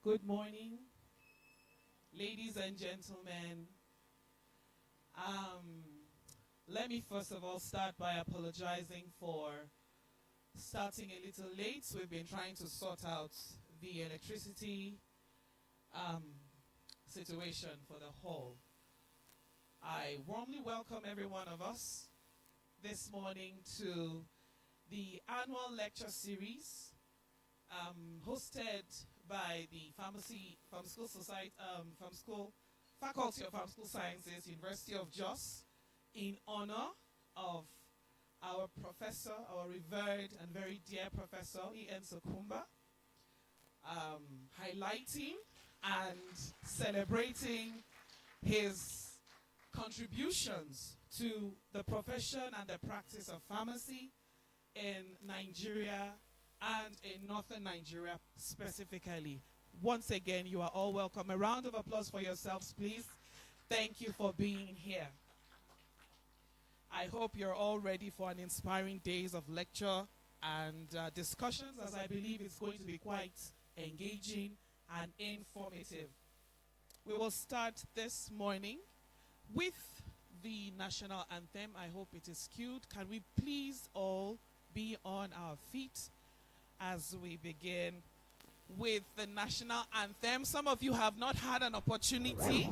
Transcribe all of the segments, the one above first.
Good morning, ladies and gentlemen. Let me first of all start by apologizing for starting a little late. We've been trying to sort out the electricity situation for the hall. I warmly welcome every one of us this morning to the annual lecture series hosted by the Faculty of Pharmaceutical Sciences, University of Jos, in honor of our professor, our revered and very dear Professor E.N. Sukuma, highlighting and celebrating his contributions to the profession and the practice of pharmacy in Nigeria and in northern Nigeria specifically. Once again, you are all welcome. A round of applause for yourselves, please. Thank you for being here. I hope you're all ready for an inspiring days of lecture and discussions, as I believe it's going to be quite engaging and informative. We will start this morning with the national anthem. I hope it is cued. Can we please all be on our feet as we begin with the national anthem? Some of you have not had an opportunity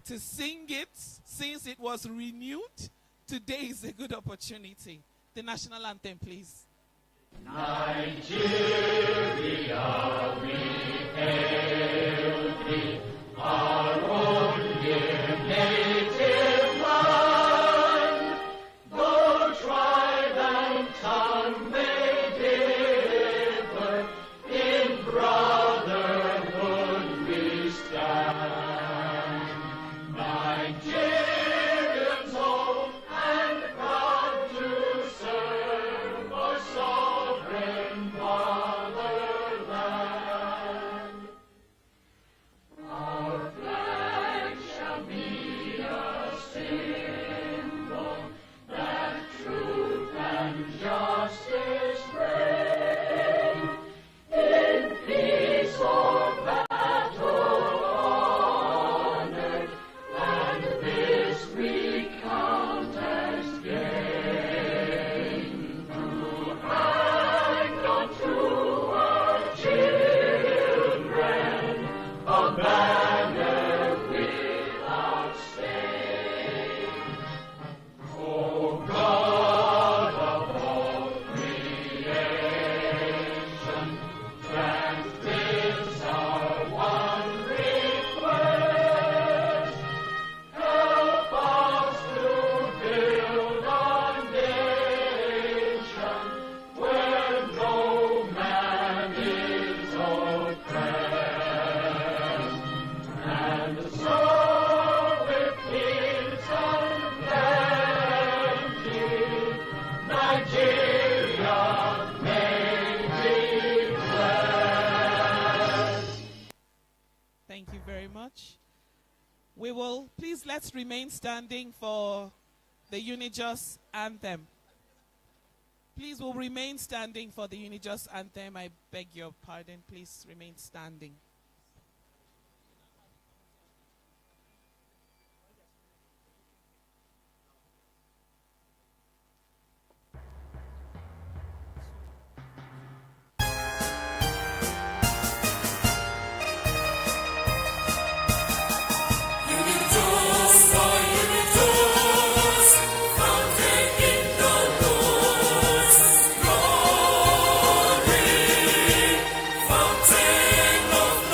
to sing it since it was renewed. Today is a good opportunity. The national anthem, please. Nigeria, we hail thee, our own dear native land. Though tribe and tongue may differ, in brotherhood we stand. Nigerians old and proud to serve our sovereign fatherland. Our flag shall be a symbol that truth and justice reign. In peace or battle honored, and this we count as gain. To hang unto our children a banner without stain. O God of all creation, grant this our one request. Help us to build a nation where no man is oppressed. And so with peace and plenty, Nigeria may be blessed. Thank you very much. Let's remain standing for the Unijust anthem. Please, we'll remain standing for the Unijust anthem. I beg your pardon. Please remain standing. Fountain of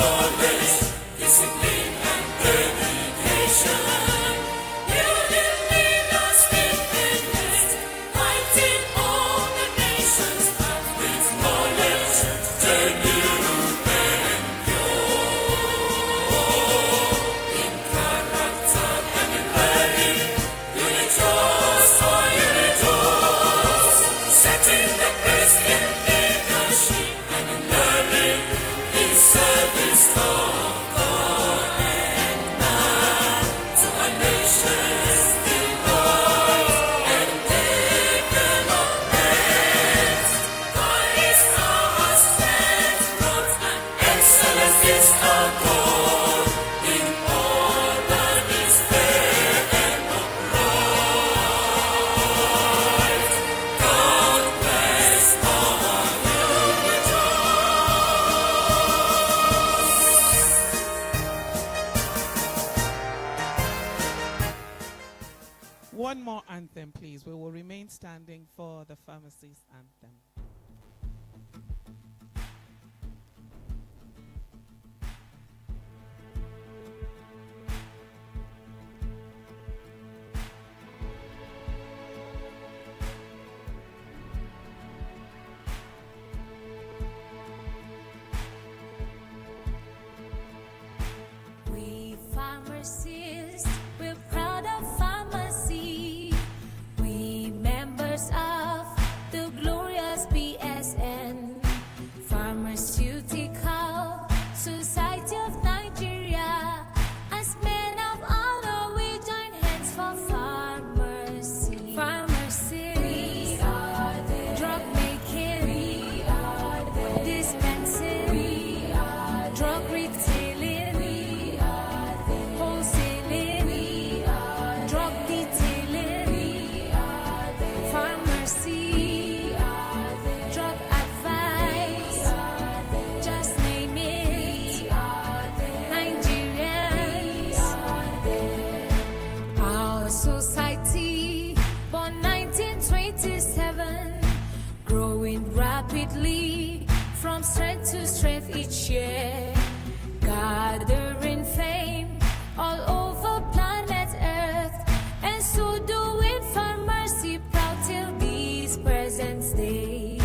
one more anthem, please. We will remain standing for the pharmacist anthem. We pharmacists, we're proud of pharmacy. We members of the glorious PSN, Pharmaceutical Society of Nigeria. As men of honor, we join hands for pharmacy. Pharmacists, we are there. Drug making, we are there. Dispensing, we are there. Drug retailing, we are there. Wholesaling, we are there. Drug detailing, we are there. Pharmacy, we are there. Drug advice, we are there. Just name it, we are there. Nigerians, we are there. Our society, born 1927, growing rapidly from strength to strength each year, gathering fame all over planet Earth, and so doing pharmacy proud till this present day.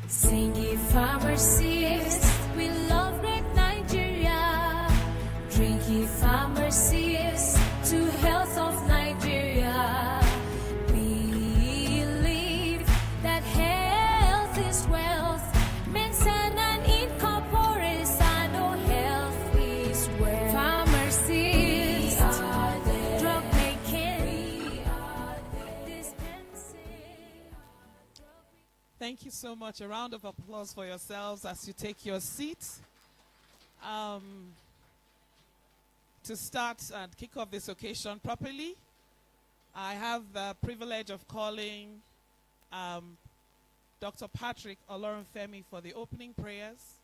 Singing pharmacists, we love great Nigeria. Drinking pharmacists to health of Nigeria. We believe that health is wealth. Mensan and incorpore sano, health is wealth. Pharmacists, drug making, dispensing. Thank you so much. A round of applause for yourselves as you take your seats. To start and kick off this occasion properly, I have the privilege of calling Dr. Patrick Olorunfemi for the opening prayers.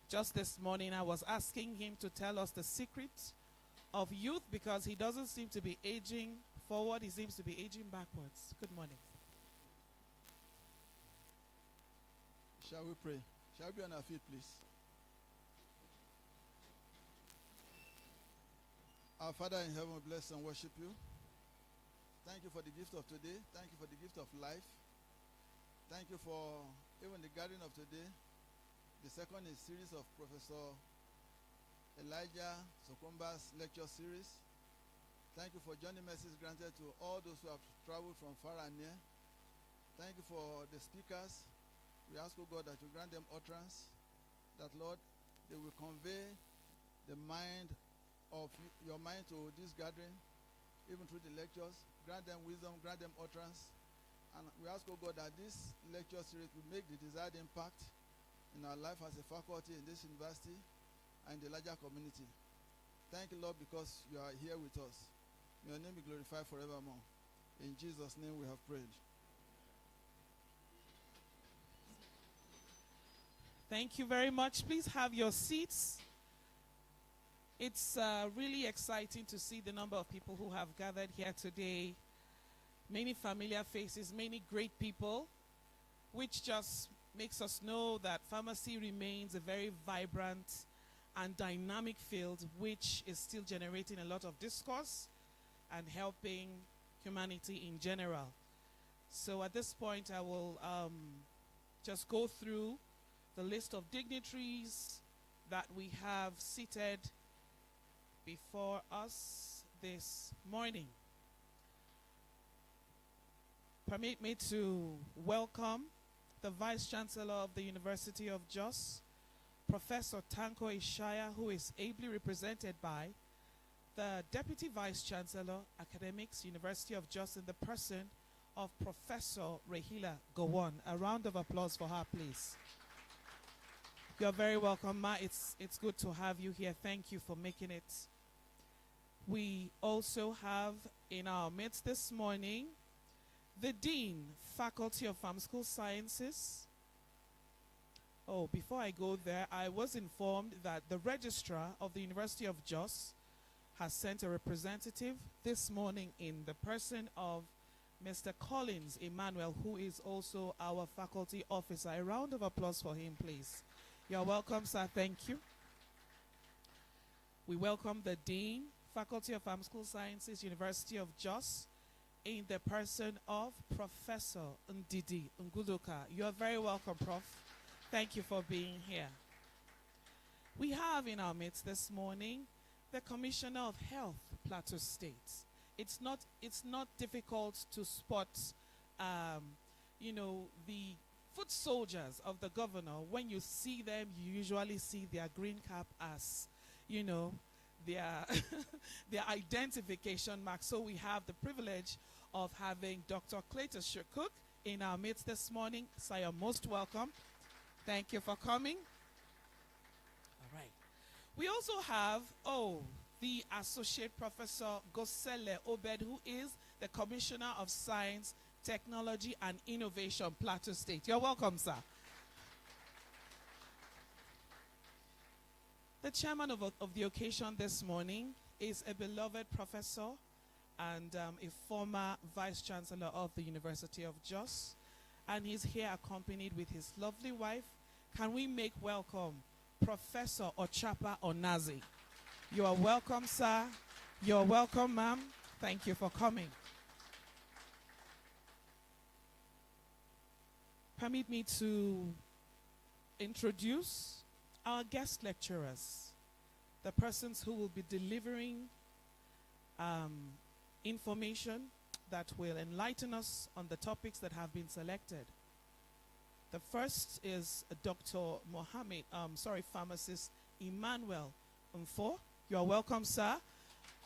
Just this morning, I was asking him to tell us the secret of youth, because he doesn't seem to be aging forward, he seems to be aging backwards. Good morning. Shall we pray? Shall we be on our feet, please? Our Father in heaven, we bless and worship you. Thank you for the gift of today. Thank you for the gift of life. Thank you for even the gathering of today. The second is series of Professor Elijah Sukumba's lecture series. Thank you for journey messages granted to all those who have traveled from far and near. Thank you for the speakers. We ask, O God, that you grant them utterance, that, Lord, they will convey the mind of your mind to this gathering, even through the lectures. Grant them wisdom, grant them utterance. And we ask, O God, that this lecture series will make the desired impact in our life as a faculty in this university and the larger community. Thank you, Lord, because you are here with us. May your name be glorified forevermore. In Jesus' name we have prayed. Thank you very much. Please have your seats. It's really exciting to see the number of people who have gathered here today. Many familiar faces, many great people, which just makes us know that pharmacy remains a very vibrant and dynamic field, which is still generating a lot of discourse and helping humanity in general. So at this point, I will just go through the list of dignitaries that we have seated before us this morning. Permit me to welcome the Vice Chancellor of the University of Jos, Professor Tanko Ishaya, who is ably represented by the Deputy Vice Chancellor, Academics, University of Jos, in the person of Professor Rahila Gowon. A round of applause for her, please. You're very welcome, Ma. It's good to have you here. Thank you for making it. We also have in our midst this morning the Dean, Faculty of Pharmaceutical Sciences. Oh, before I go there, I was informed that the Registrar of the University of Jos has sent a representative this morning in the person of Mr. Collins Emmanuel, who is also our faculty officer. A round of applause for him, please. You're welcome, sir. Thank you. We welcome the Dean, Faculty of Pharmaceutical Sciences, University of Jos, in the person of Professor Ndidi Ngudoka. You're very welcome, Prof. Thank you for being here. We have in our midst this morning the Commissioner of Health, Plateau State. It's not difficult to spot, the foot soldiers of the governor. When you see them, you usually see their green cap as, their their identification mark. So we have the privilege of having Dr. Clayton Shukuk in our midst this morning. So you're most welcome. Thank you for coming. All right. We also have, the Associate Professor Gosele Obed, who is the Commissioner of Science, Technology and Innovation, Plateau State. You're welcome, sir. The chairman of the occasion this morning is a beloved professor and a former vice chancellor of the University of Jos. And he's here accompanied with his lovely wife. Can we make welcome Professor Ochapa Onazi? You are welcome, sir. You're welcome, ma'am. Thank you for coming. Permit me to introduce our guest lecturers, the persons who will be delivering information that will enlighten us on the topics that have been selected. The first is Dr. Pharmacist Emmanuel Mfo. You are welcome, sir.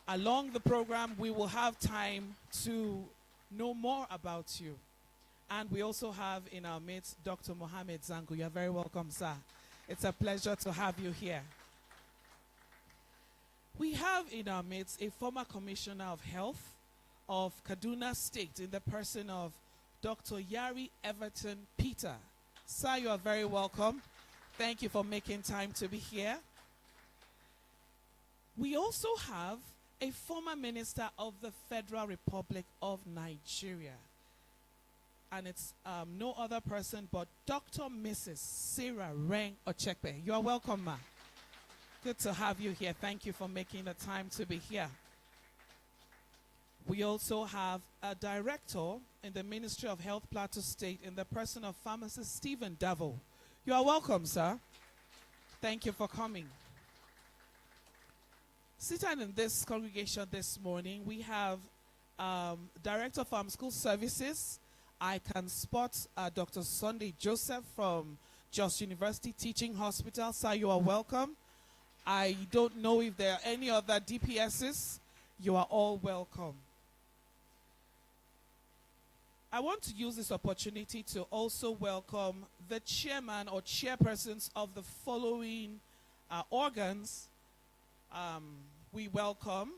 Along the program, we will have time to know more about you. And we also have in our midst Dr. Mohammed Zangu. You are very welcome, sir. It's a pleasure to have you here. We have in our midst a former Commissioner of Health of Kaduna State in the person of Dr. Yari Everton Peter. Sir, you are very welcome. Thank you for making time to be here. We also have a former minister of the Federal Republic of Nigeria. And it's no other person but Dr. Mrs. Sarah Reng Ochekpe. You are welcome, ma. Good to have you here. Thank you for making the time to be here. We also have a director in the Ministry of Health, Plateau State, in the person of pharmacist Stephen Davo. You are welcome, sir. Thank you for coming. Sitting in this congregation this morning, we have Director of Pharmaceutical Services. I can spot Dr. Sunday Joseph from Jos University Teaching Hospital. Sir, you are welcome. I don't know if there are any other DPSs. You are all welcome. I want to use this opportunity to also welcome the chairman or chairpersons of the following organs. We welcome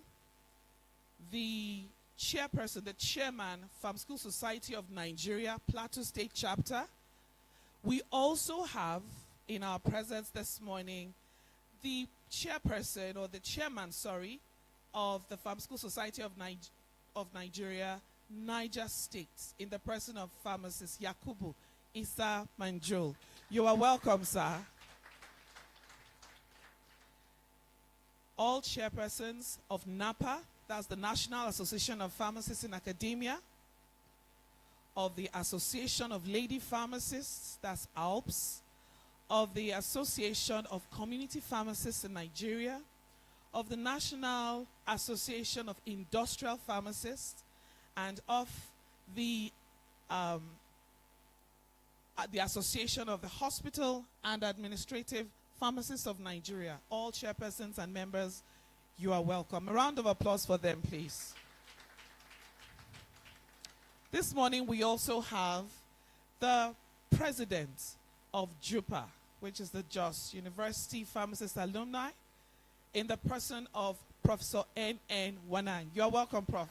the chairperson, the chairman, Pharmaceutical Society of Nigeria, Plateau State Chapter. We also have in our presence this morning the chairperson, or the chairman, of the Pharmaceutical Society of Nigeria, Niger State, in the person of pharmacist Yakubu Issa Manjul. You are welcome, sir. All chairpersons of NAPA, that's the National Association of Pharmacists in Academia, of the Association of Lady Pharmacists, that's ALPS, of the Association of Community Pharmacists in Nigeria, of the National Association of Industrial Pharmacists, and of the Association of the Hospital and Administrative Pharmacists of Nigeria. All chairpersons and members, you are welcome. A round of applause for them, please. This morning, we also have the president of JUPA, which is the Jos University Pharmacist Alumni, in the person of Professor N.N. Wanan. You are welcome, Prof.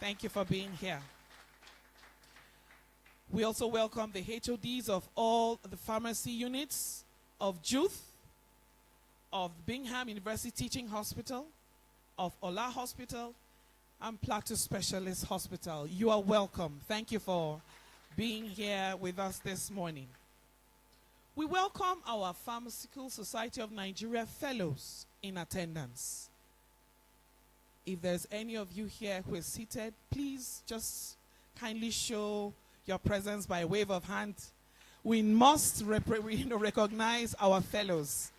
Thank you for being here. We also welcome the HODs of all the pharmacy units of JUTH, of Bingham University Teaching Hospital, of Ola Hospital, and Plateau Specialist Hospital. You are welcome. Thank you for being here with us this morning. We welcome our Pharmaceutical Society of Nigeria fellows in attendance. If there's any of you here who is seated, please just kindly show your presence by wave of hand. We must recognize our fellows.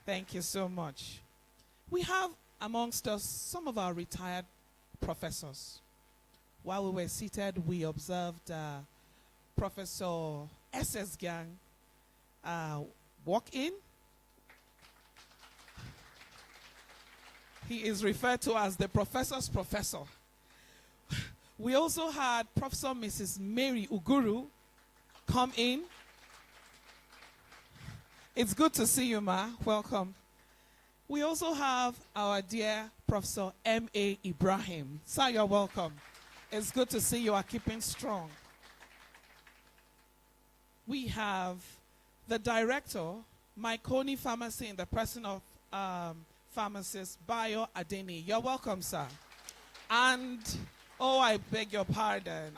Thank you so much. We have amongst us some of our retired professors. While we were seated, we observed Professor S.S. Gang walk in. He is referred to as the professor's professor. We also had Professor Mrs. Mary Uguru come in. It's good to see you, Ma. Welcome. We also have our dear Professor M.A. Ibrahim. Sir, you're welcome. It's good to see you are keeping strong. We have the director, Myconi Pharmacy, in the person of pharmacist Bayo Adeni. You're welcome, sir. And, oh, I beg your pardon.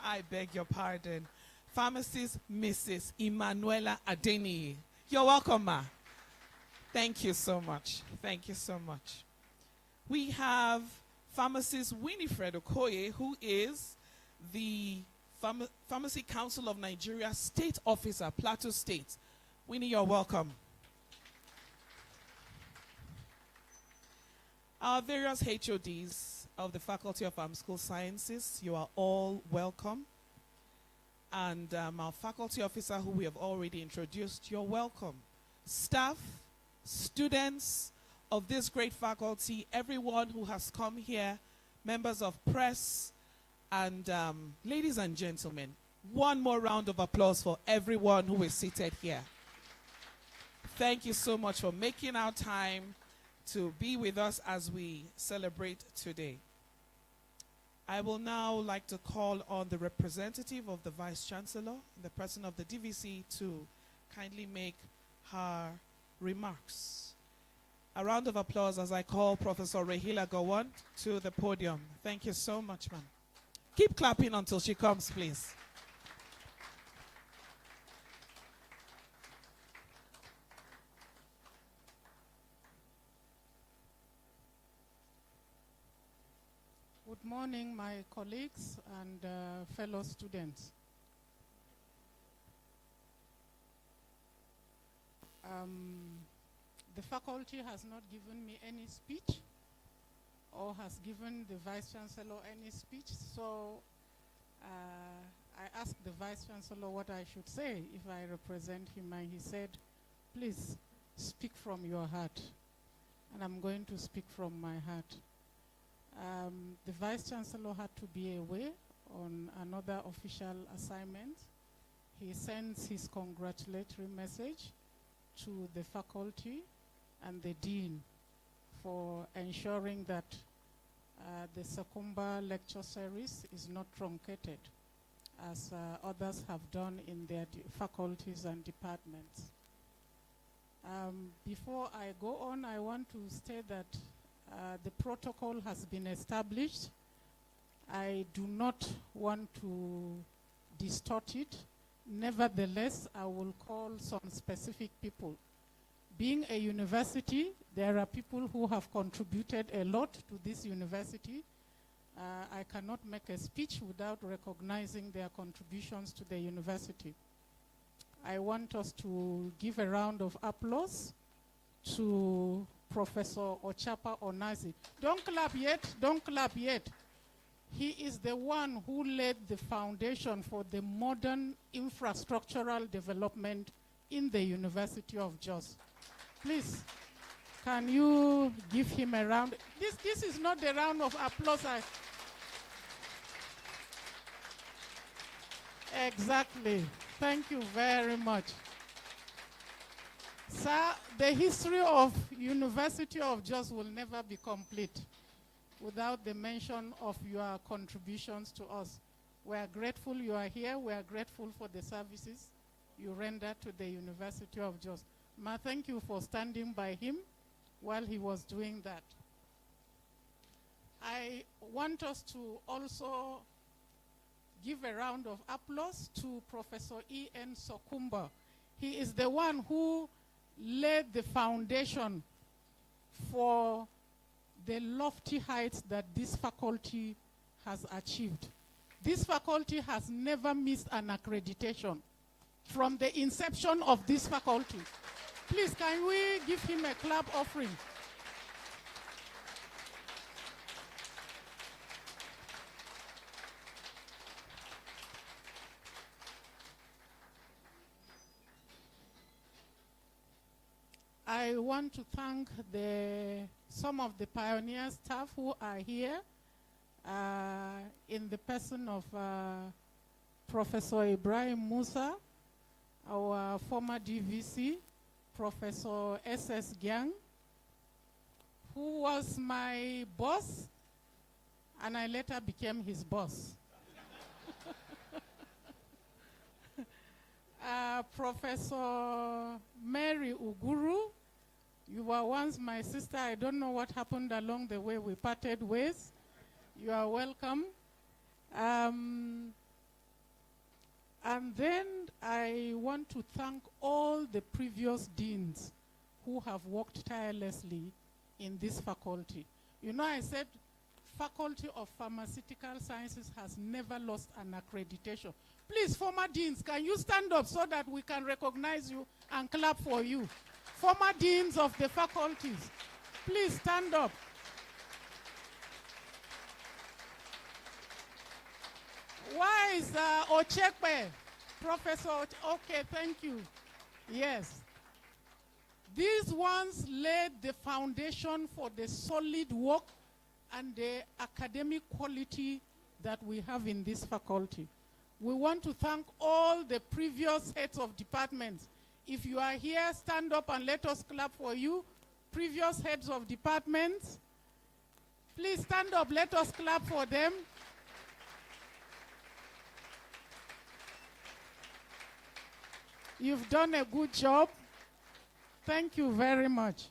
Pharmacist Mrs. Emanuela Adeni. You're welcome, ma. Thank you so much. Thank you so much. We have pharmacist Winifred Okoye, who is the Pharmacy Council of Nigeria State Officer, Plateau State. Winnie, you're welcome. Our various HODs of the Faculty of Pharmaceutical Sciences, you are all welcome. And our faculty officer, who we have already introduced, you're welcome. Staff, students of this great faculty, everyone who has come here, members of press, and ladies and gentlemen, one more round of applause for everyone who is seated here. Thank you so much for making our time to be with us as we celebrate today. I will now like to call on the representative of the Vice Chancellor, in the person of the DVC, to kindly make her remarks. A round of applause as I call Professor Rahila Gowon to the podium. Thank you so much, ma'am. Keep clapping until she comes, please. Good morning, my colleagues and fellow students. The faculty has not given me any speech or has given the Vice Chancellor any speech, so I asked the Vice Chancellor what I should say if I represent him, and he said, please speak from your heart. And I'm going to speak from my heart. The Vice Chancellor had to be away on another official assignment. He sends his congratulatory message to the faculty and the dean for ensuring that the Sukuma lecture series is not truncated, as others have done in their faculties and departments. Before I go on, I want to state that the protocol has been established. I do not want to distort it. Nevertheless, I will call some specific people. Being a university, there are people who have contributed a lot to this university. I cannot make a speech without recognizing their contributions to the university. I want us to give a round of applause to Professor Ochapa Onazi. Don't clap yet, don't clap yet. He is the one who laid the foundation for the modern infrastructural development in the University of Jos. Please, can you give him a round? This is not the round of applause. Exactly. Thank you very much. Sir, the history of University of Jos will never be complete without the mention of your contributions to us. We are grateful you are here. We are grateful for the services you render to the University of Jos. Ma, thank you for standing by him while he was doing that. I want us to also give a round of applause to Professor E.N. Sukuma. He is the one who laid the foundation for the lofty heights that this faculty has achieved. This faculty has never missed an accreditation from the inception of this faculty. Please, can we give him a clap offering? I want to thank some of the pioneer staff who are here in the person of Professor Ibrahim Musa, our former DVC, Professor S.S. Gyang, who was my boss, and I later became his boss. Professor Mary Uguru, you were once my sister. I don't know what happened along the way. We parted ways. You are welcome. And then I want to thank all the previous deans who have worked tirelessly in this faculty. You know, I said Faculty of Pharmaceutical Sciences has never lost an accreditation. Please, former deans, can you stand up so that we can recognize you and clap for you? Former deans of the faculties, please stand up. Why is Ochekwe? Professor okay, thank you. Yes. These ones laid the foundation for the solid work and the academic quality that we have in this faculty. We want to thank all the previous heads of departments. If you are here, stand up and let us clap for you. Previous heads of departments, please stand up, let us clap for them. You've done a good job. Thank you very much.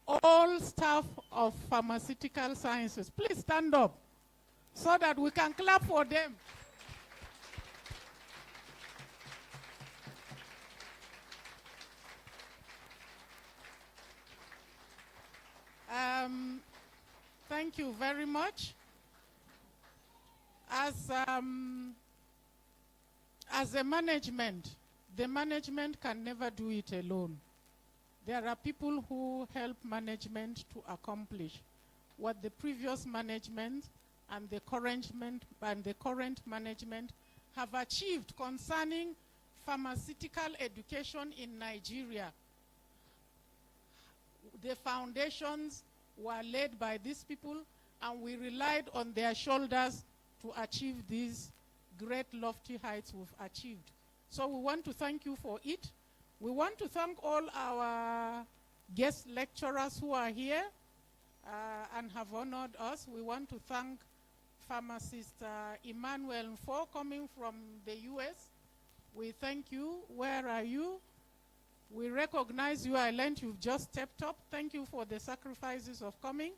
All staff of pharmaceutical sciences, please stand up so that we can clap for them. Thank you very much. As a management, the management can never do it alone. There are people who help management to accomplish what the previous management and the current management have achieved concerning pharmaceutical education in Nigeria. The foundations were laid by these people, and we relied on their shoulders to achieve these great lofty heights we've achieved. So we want to thank you for it. We want to thank all our guest lecturers who are here and have honored us. We want to thank pharmacist Emmanuel Mfo coming from the US. We thank you. Where are you? We recognize you. I learned you've just stepped up. Thank you for the sacrifices of coming.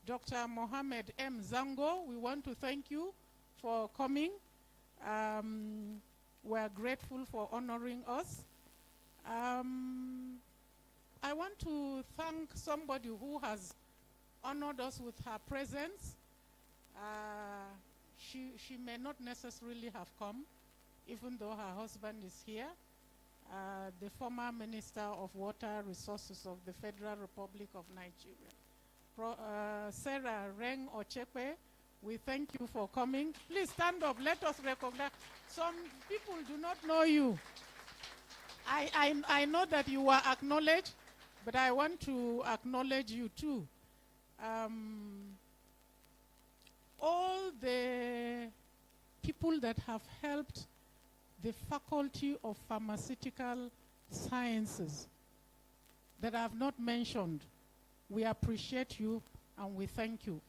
Dr. Mohammed M. Zango, we want to thank you for coming. We're grateful for honoring us. I want to thank somebody who has honored us with her presence. She may not necessarily have come, even though her husband is here. The former Minister of Water Resources of the Federal Republic of Nigeria. Sarah Reng Ochekwe, we thank you for coming. Please stand up, let us recognize. Some people do not know you. I know that you were acknowledged, but I want to acknowledge you too. All the people that have helped the Faculty of Pharmaceutical Sciences that I have not mentioned, we appreciate you and we thank you.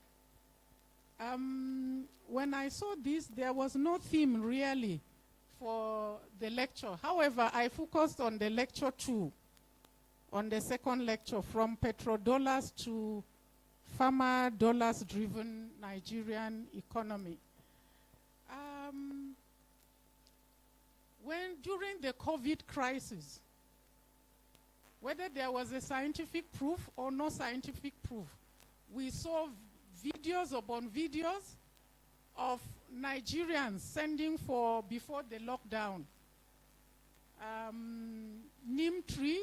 When I saw this, there was no theme really for the lecture. However, I focused on the lecture 2, on the second lecture, from petrodollars to farmer dollars-driven Nigerian economy. During the COVID crisis, whether there was a scientific proof or no scientific proof, we saw videos upon videos of Nigerians sending for, before the lockdown, neem tree,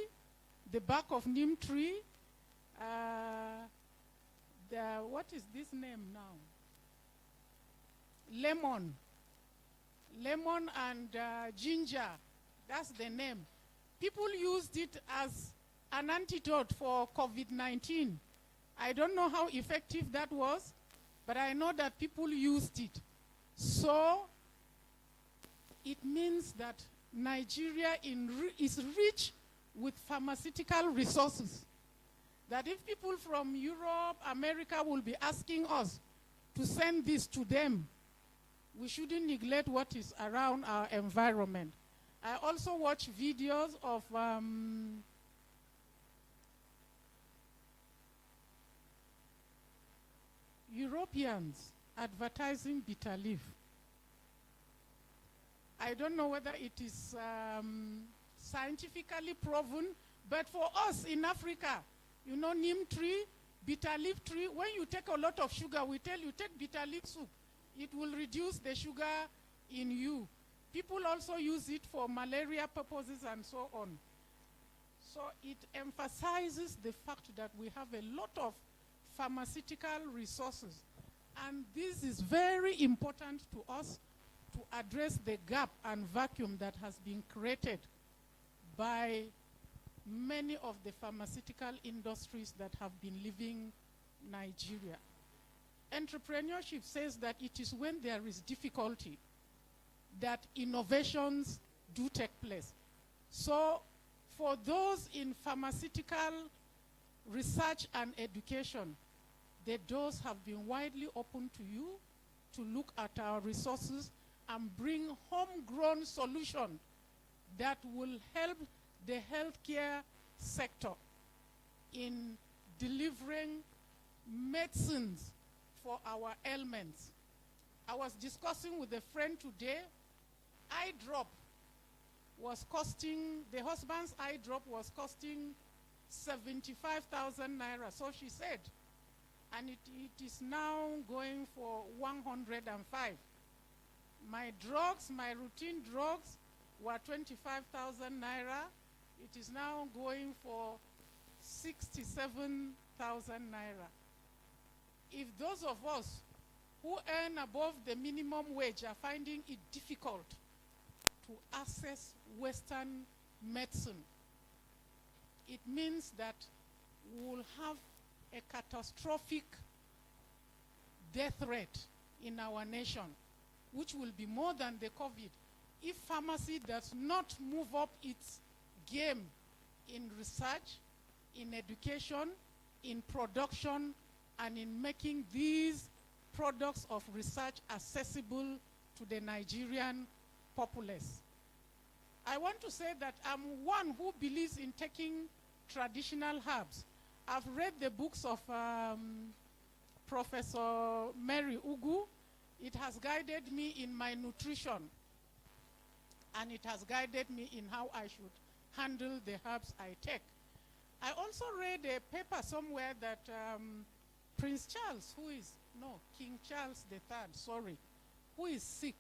the bark of neem tree, what is this name now? Lemon and ginger, that's the name. People used it as an antidote for COVID-19. I don't know how effective that was, but I know that people used it. So it means that Nigeria is rich with pharmaceutical resources. That if people from Europe, America will be asking us to send this to them, we shouldn't neglect what is around our environment. I also watch videos of Europeans advertising bitter leaf. I don't know whether it is scientifically proven, but for us in Africa, you know, neem tree, bitter leaf tree, when you take a lot of sugar, we tell you take bitter leaf soup. It will reduce the sugar in you. People also use it for malaria purposes and so on. So it emphasizes the fact that we have a lot of pharmaceutical resources. And this is very important to us to address the gap and vacuum that has been created by many of the pharmaceutical industries that have been leaving Nigeria. Entrepreneurship says that it is when there is difficulty that innovations do take place. So for those in pharmaceutical research and education, the doors have been widely opened to you to look at our resources and bring homegrown solutions that will help the healthcare sector in delivering medicines for our ailments. I was discussing with a friend today, eye drop was costing, the husband's eye drop was costing 75,000 naira, so she said, and it is now going for 105. My drugs, my routine drugs were 25,000 naira. It is now going for 67,000 naira. If those of us who earn above the minimum wage are finding it difficult to access Western medicine, it means that we will have a catastrophic death rate in our nation, which will be more than the COVID. If pharmacy does not move up its game in research, in education, in production, and in making these products of research accessible to the Nigerian populace. I want to say that I'm one who believes in taking traditional herbs. I've read the books of Professor Mary Ugu. It has guided me in my nutrition, and it has guided me in how I should handle the herbs I take. I also read a paper somewhere that Prince Charles, King Charles III, sorry, who is sick,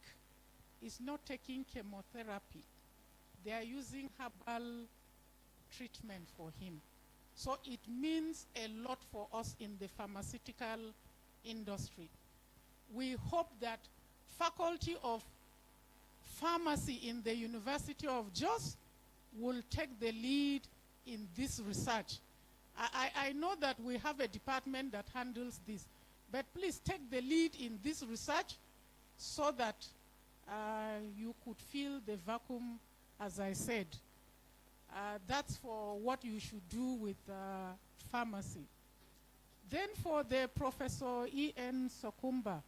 is not taking chemotherapy. They are using herbal treatment for him. So it means a lot for us in the pharmaceutical industry. We hope that Faculty of Pharmacy in the University of Jos will take the lead in this research. I know that we have a department that handles this, but please take the lead in this research so that you could fill the vacuum, as I said. That's for what you should do with pharmacy. Then for the Professor E.N. Sukuma,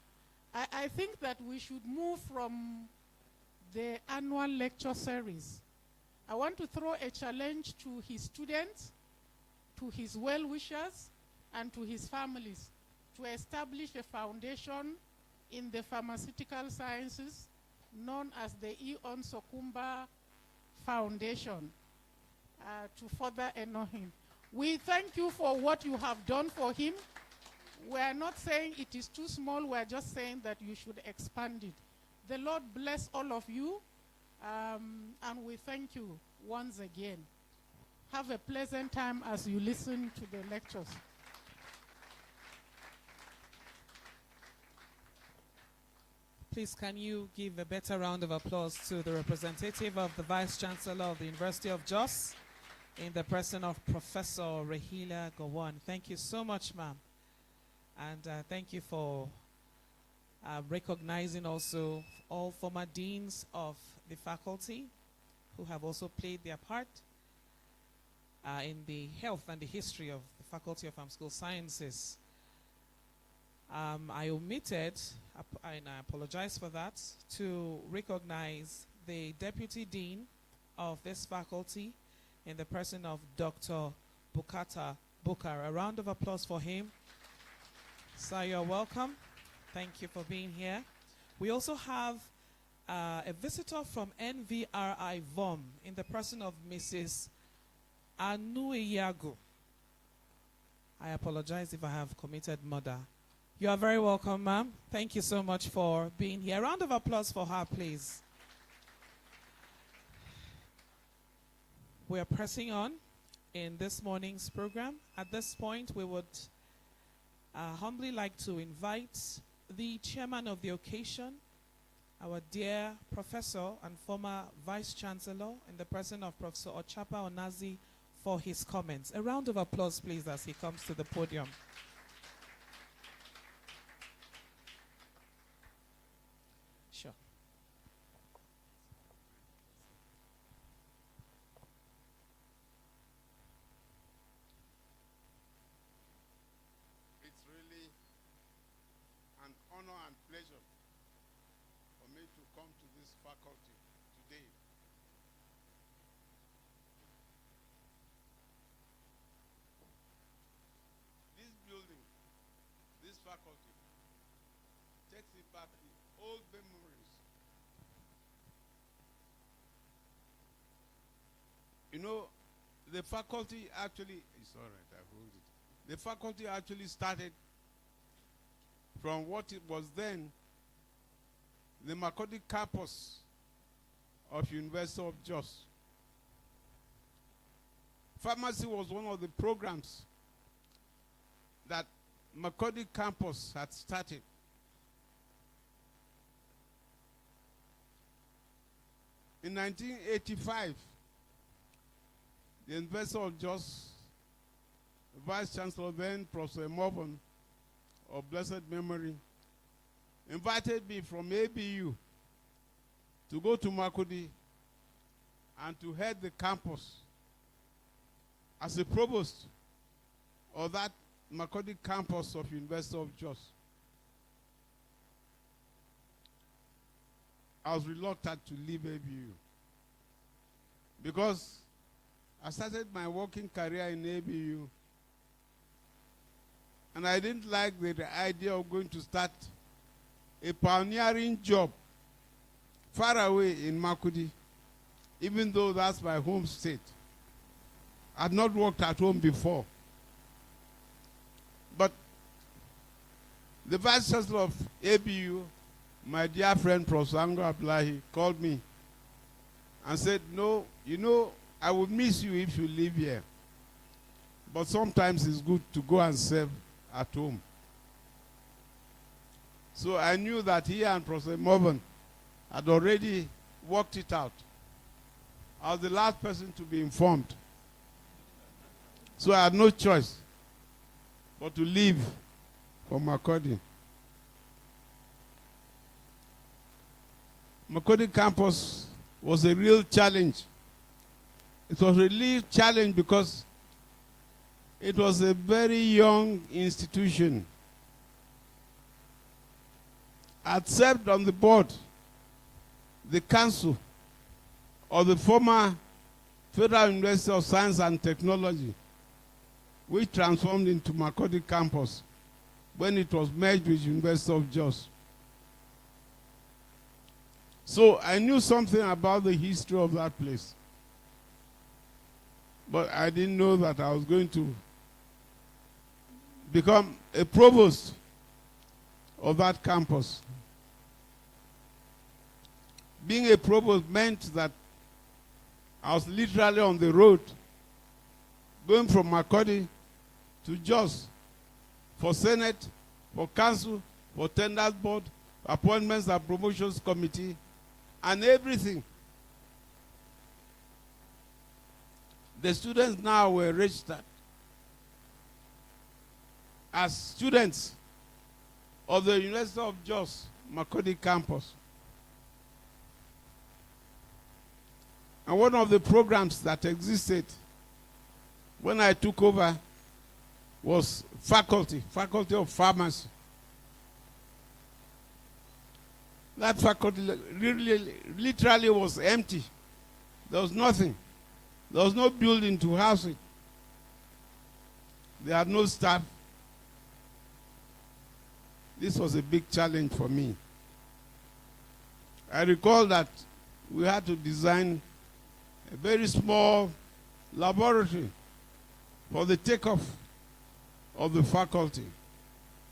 I think that we should move from the annual lecture series. I want to throw a challenge to his students, to his well-wishers, and to his families. to establish a foundation in the pharmaceutical sciences known as the Ion Sukuma Foundation to further honor him. We thank you for what you have done for him. We are not saying it is too small, we are just saying that you should expand it. The Lord bless all of you, and we thank you once again. Have a pleasant time as you listen to the lectures. Please, can you give a better round of applause to the representative of the Vice Chancellor of the University of Jos in the person of Professor Rahila Gowon. Thank you so much, ma'am. And thank you for recognizing also all former deans of the faculty who have also played their part in the health and the history of the Faculty of Pharmaceutical Sciences. I omitted, and I apologize for that, to recognize the Deputy Dean of this faculty in the person of Dr. Bukata Bukar. A round of applause for him. Sir, you're welcome. Thank you for being here. We also have a visitor from NVRI VOM in the person of Mrs. Anuiyago. I apologize if I have committed murder. You are very welcome, ma'am. Thank you so much for being here. A round of applause for her, please. We are pressing on in this morning's program. At this point, we would humbly like to invite the chairman of the occasion, our dear professor and former vice chancellor, in the person of Professor Ochapa Onazi, for his comments. A round of applause, please, as he comes to the podium. Sure. It's really an honor and pleasure for me to come to this faculty today. This building, this faculty, takes me back to old memories. You know, the faculty actually, it's all right, I hold it. The faculty actually started from what it was then the Makurdi campus of University of Jos. Pharmacy was one of the programs that Makurdi campus had started. In 1985, the University of Jos, Vice Chancellor then, Professor Morvan, of blessed memory, invited me from ABU to go to Makurdi and to head the campus as a provost of that Makurdi campus of University of Jos. I was reluctant to leave ABU because I started my working career in ABU and I didn't like the idea of going to start a pioneering job far away in Makurdi, even though that's my home state. I'd not worked at home before. But the Vice Chancellor of ABU, my dear friend Prof. Sango Ablahi, called me and said, no, you know, I would miss you if you live here. But sometimes it's good to go and serve at home. So I knew that he and Professor Morvan had already worked it out. I was the last person to be informed. So I had no choice but to leave for Makurdi. Makurdi campus was a real challenge. It was a real challenge because it was a very young institution. I had served on the board, the council of the former Federal University of Science and Technology, which transformed into Makurdi campus when it was merged with University of Jos. So I knew something about the history of that place. But I didn't know that I was going to become a provost of that campus. Being a provost meant that I was literally on the road, going from Makurdi to Jos for Senate, for Council, for Tenders Board, Appointments and Promotions Committee, and everything. The students now were registered as students of the University of Jos Makurdi campus. And one of the programs that existed when I took over was faculty of pharmacy. That faculty literally was empty. There was nothing. There was no building to house it. They had no staff. This was a big challenge for me. I recall that we had to design a very small laboratory for the takeoff of the faculty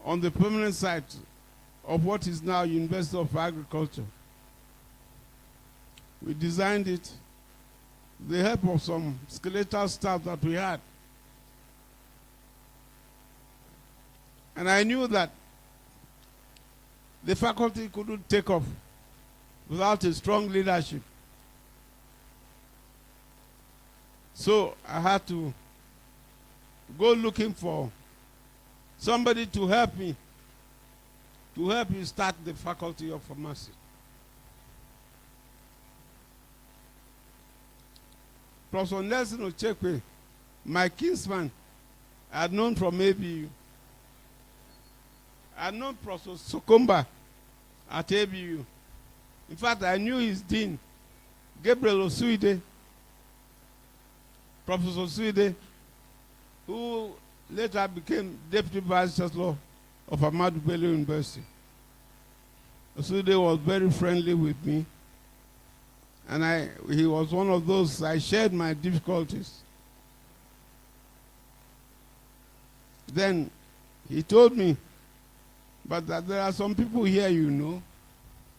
on the permanent site of what is now University of Agriculture. We designed it with the help of some skeletal staff that we had. And I knew that the faculty couldn't take off without a strong leadership. So I had to go looking for somebody to help me start the Faculty of Pharmacy. Professor Nelson Ochekwe, my kinsman, I had known from ABU. I had known Professor Sukuma at ABU. In fact, I knew his dean, Gabriel Osuide, Professor Osuide, who later became Deputy Vice Chancellor of Ahmadu Bello University. Osuide was very friendly with me, and he was one of those I shared my difficulties. Then he told me, but that there are some people here you know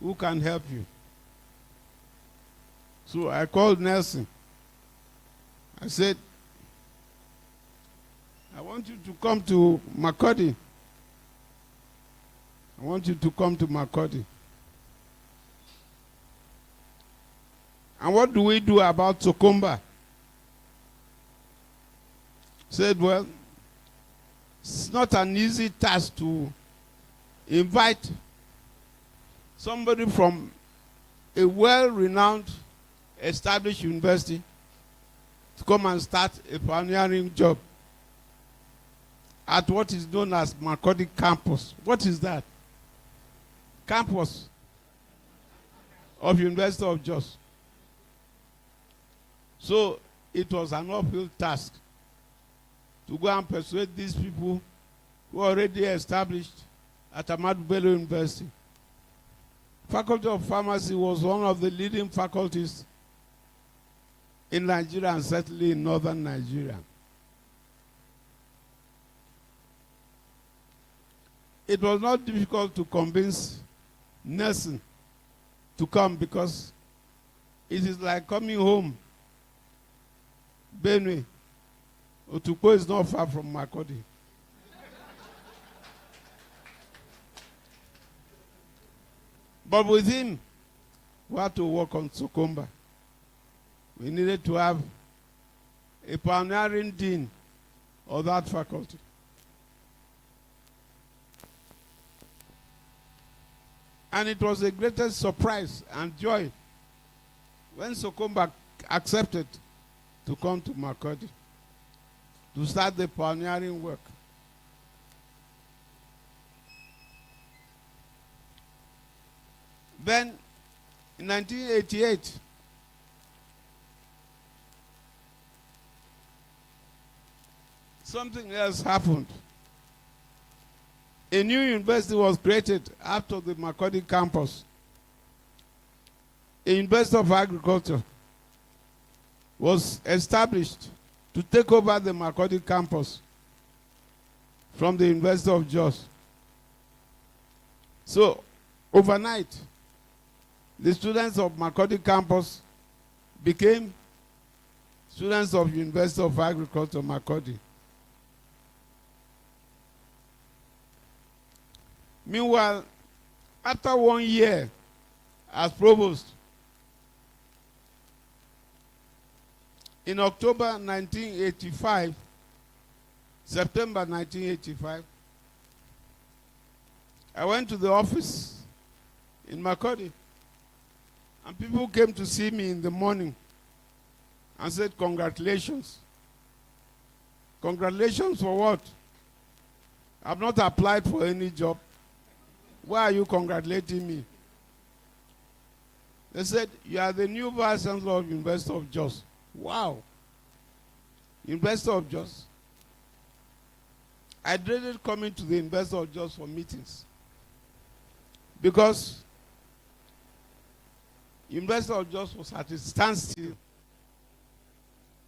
who can help you. So I called Nelson. I said, I want you to come to Makurdi. I want you to come to Makurdi. And what do we do about Sukuma? Said, well, it's not an easy task to invite somebody from a well-renowned established university to come and start a pioneering job at what is known as Makurdi campus. What is that? Campus of University of Jos. So it was an uphill task to go and persuade these people who are already established at Ahmadu Bello University. Faculty of Pharmacy was one of the leading faculties in Nigeria and certainly in northern Nigeria. It was not difficult to convince Nelson to come because it is like coming home. Benue, Otukpo is not far from Makurdi. But with him, we had to work on Sukuma. We needed to have a pioneering dean of that faculty. And it was the greatest surprise and joy when Sukuma accepted to come to Makurdi to start the pioneering work. Then, in 1988, something else happened. a new university was created after the Makurdi campus. A University of Agriculture was established to take over the Makurdi campus from the University of Jos. So, overnight, the students of Makurdi campus became students of University of Agriculture, Makurdi. Meanwhile, after 1 year as provost, in October 1985, September 1985, I went to the office in Makurdi, and people came to see me in the morning and said, congratulations. Congratulations for what? I've not applied for any job. Why are you congratulating me? They said, you are the new Vice Chancellor of University of Jos. Wow. University of Jos. I dreaded coming to the University of Jos for meetings, because University of Jos was at a standstill.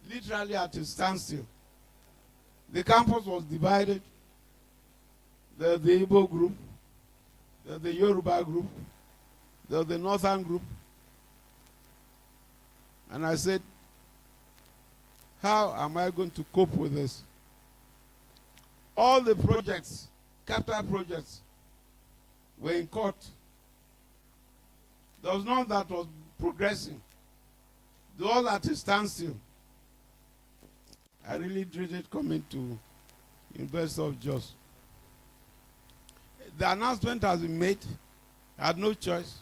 Literally at a standstill. The campus was divided. There was the Igbo group, there was the Yoruba group, there was the Northern group. And I said, how am I going to cope with this? All the projects, capital projects, were in court. There was none that was progressing. They were all at a standstill. I really dreaded coming to University of Jos. The announcement has been made. I had no choice.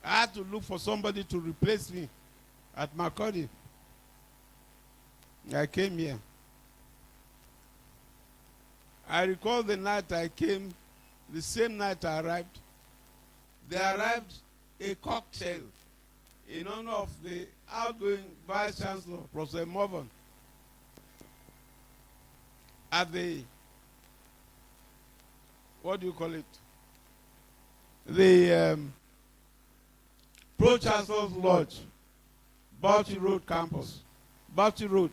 I had to look for somebody to replace me at Makurdi. I came here. I recall the night I came, the same night I arrived. There arrived a cocktail in honor of the outgoing Vice Chancellor, Prof. Morvan, at the, what do you call it? The Pro-Chancellor's Lodge, Bauchi Road campus, Bauchi Road.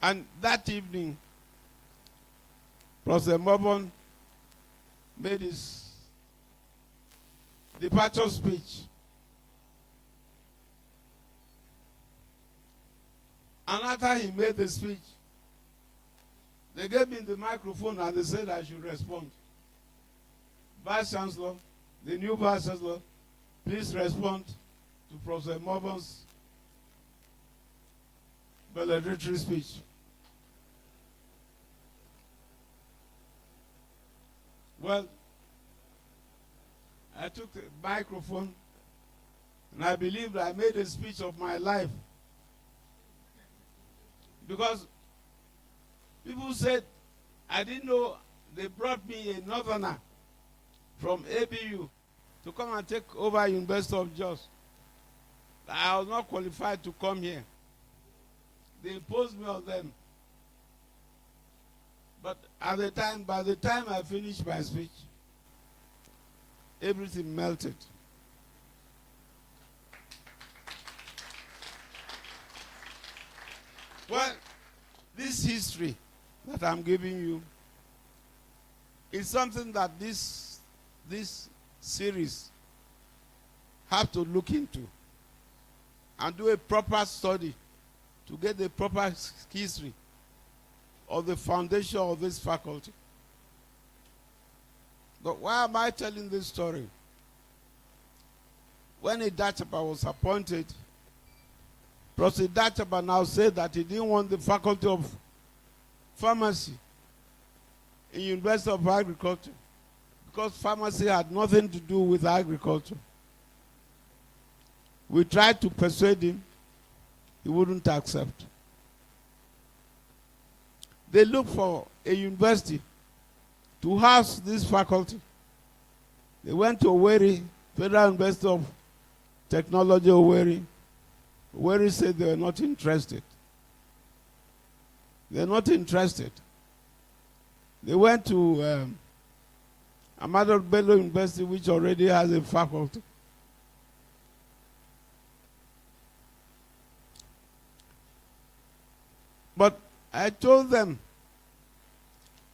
And that evening, Prof. Morvan made his departure speech. And after he made the speech, they gave me the microphone and they said I should respond. Vice Chancellor, the new Vice Chancellor, please respond to Prof. Morvan's valedictory speech. Well, I took the microphone and I believed I made a speech of my life. Because people said, I didn't know they brought me a northerner from ABU to come and take over University of Jos. I was not qualified to come here. They imposed me on them. But at the time, by the time I finished my speech, everything melted. Well, this history that I'm giving you is something that this series have to look into and do a proper study to get the proper history of the foundation of this faculty. But why am I telling this story? When Idachapa was appointed, Prof. Idachapa now said that he didn't want the faculty of pharmacy in University of Agriculture because pharmacy had nothing to do with agriculture. We tried to persuade him. He wouldn't accept. They looked for a university to house this faculty. They went to Owerri, Federal University of Technology, Owerri. Owerri said they were not interested. They're not interested. They went to Ahmadu Bello University, which already has a faculty. But I told them,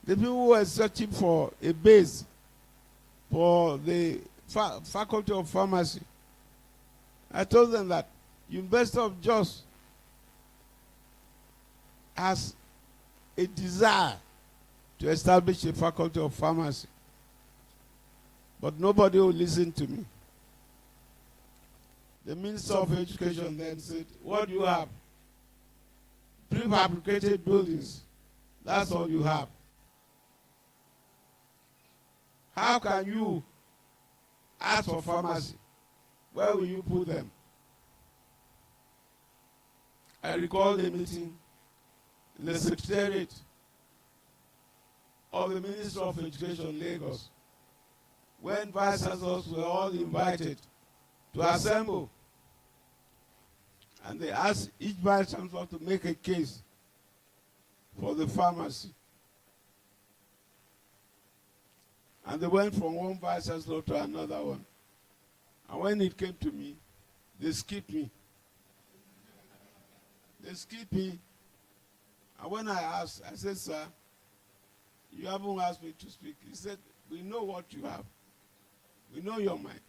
the people who were searching for a base for the Faculty of Pharmacy, I told them that University of Jos has a desire to establish a Faculty of Pharmacy. But nobody will listen to me. The Minister of Education then said, what do you have? Prefabricated buildings. That's all you have. How can you ask for pharmacy? Where will you put them? I recall a meeting in the Secretariat of the Minister of Education, Lagos, when vice chancellors were all invited to assemble. And they asked each vice chancellor to make a case for the pharmacy. And they went from one vice chancellor to another one. And when it came to me, they skipped me. They skipped me. And when I asked, I said, sir, you haven't asked me to speak. He said, we know what you have. We know your mind.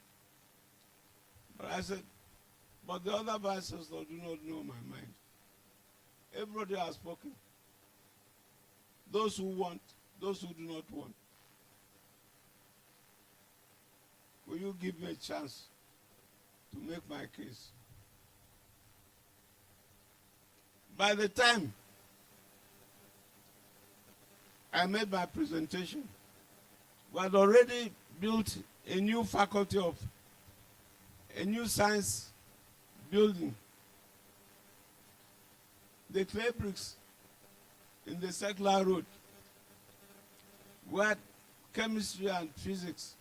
But I said, but the other vice chancellors do not know my mind. Everybody has spoken. Those who want, those who do not want. Will you give me a chance to make my case? By the time I made my presentation, we had already built a new faculty of, a new science building. The clay bricks in the circular road, we had chemistry and physics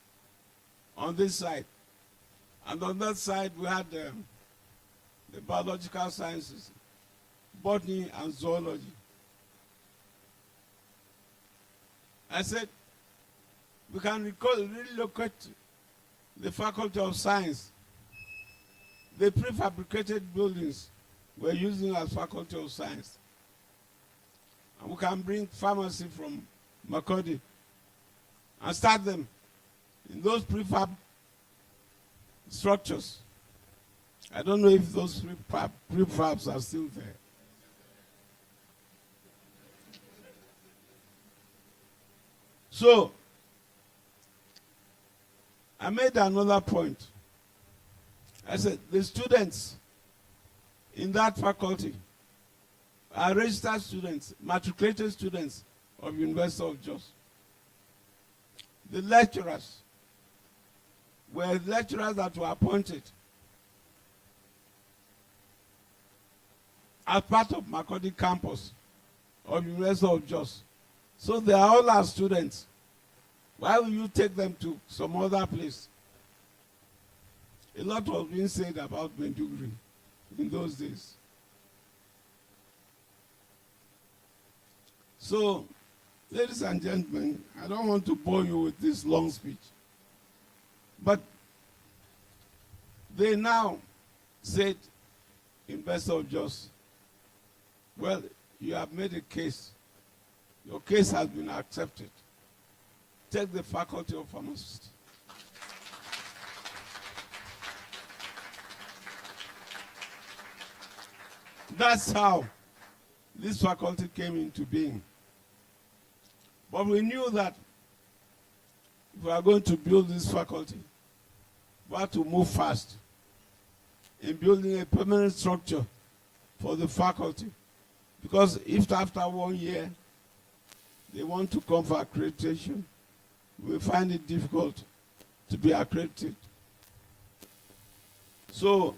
on this side. And on that side, we had the biological sciences, botany and zoology. I said, we can relocate the Faculty of Science. The prefabricated buildings we're using as Faculty of Science. And we can bring pharmacy from Makurdi and start them in those prefab structures. I don't know if those prefabs are still there. So, I made another point. I said, the students in that faculty are registered students, matriculated students of University of Jos. The lecturers were lecturers that were appointed as part of Makurdi campus of University of Jos. So they are all our students. Why will you take them to some other place? A lot was being said about Maiduguri in those days. So, ladies and gentlemen, I don't want to bore you with this long speech. But they now said, University of Jos, well, you have made a case. Your case has been accepted. Take the Faculty of Pharmacy. That's how this faculty came into being. But we knew that if we are going to build this faculty, we have to move fast in building a permanent structure for the faculty. Because if after 1 year they want to come for accreditation, we find it difficult to be accredited. So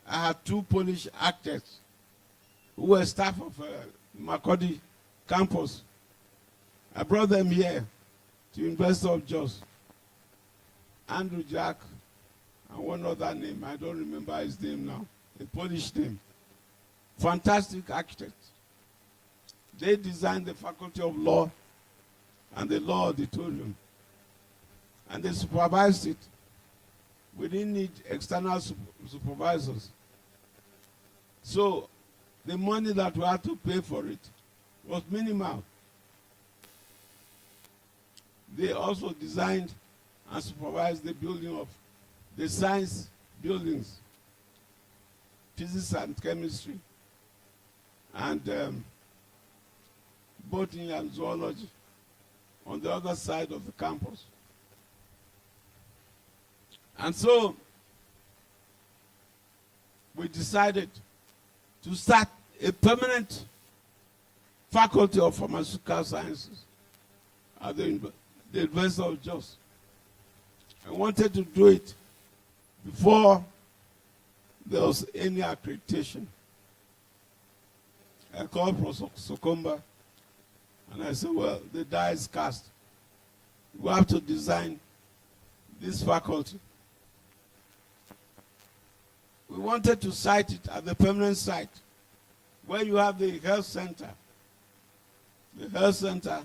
I had 2 Polish architects who were staff of Makurdi campus. I brought them here to University of Jos. Andrew Jack and one other name, I don't remember his name now, a Polish name. Fantastic architects. They designed the Faculty of Law and the Law Auditorium. And they supervised it. We didn't need external supervisors. So the money that we had to pay for it was minimal. They also designed and supervised the building of the science buildings, physics and chemistry, and botany and zoology on the other side of the campus. And so we decided to start a permanent faculty of pharmaceutical sciences at the University of Jos. I wanted to do it before there was any accreditation. I called Prof. Sukuma and I said, well, the die is cast. We have to design this faculty. We wanted to site it at the permanent site where you have the health center. The health center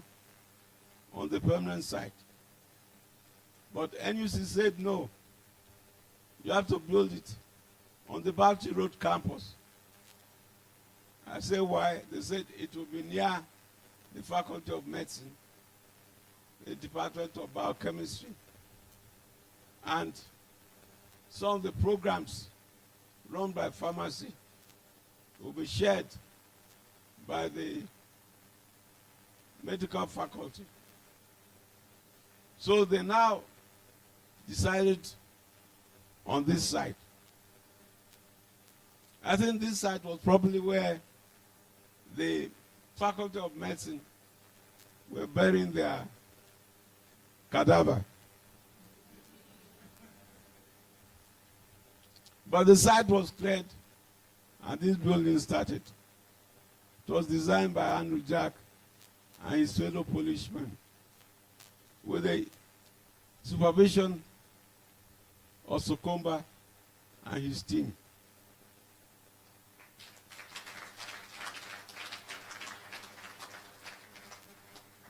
on the permanent site. But NUC said no. You have to build it on the Balti Road campus. I said why? They said it will be near the Faculty of Medicine, the Department of Biochemistry, and some of the programs run by pharmacy will be shared by the medical faculty. So they now decided on this site. I think this site was probably where the Faculty of Medicine were burying their cadaver. But the site was cleared and this building started. It was designed by Andrew Jack and his fellow Polishmen with the supervision of Sukuma and his team.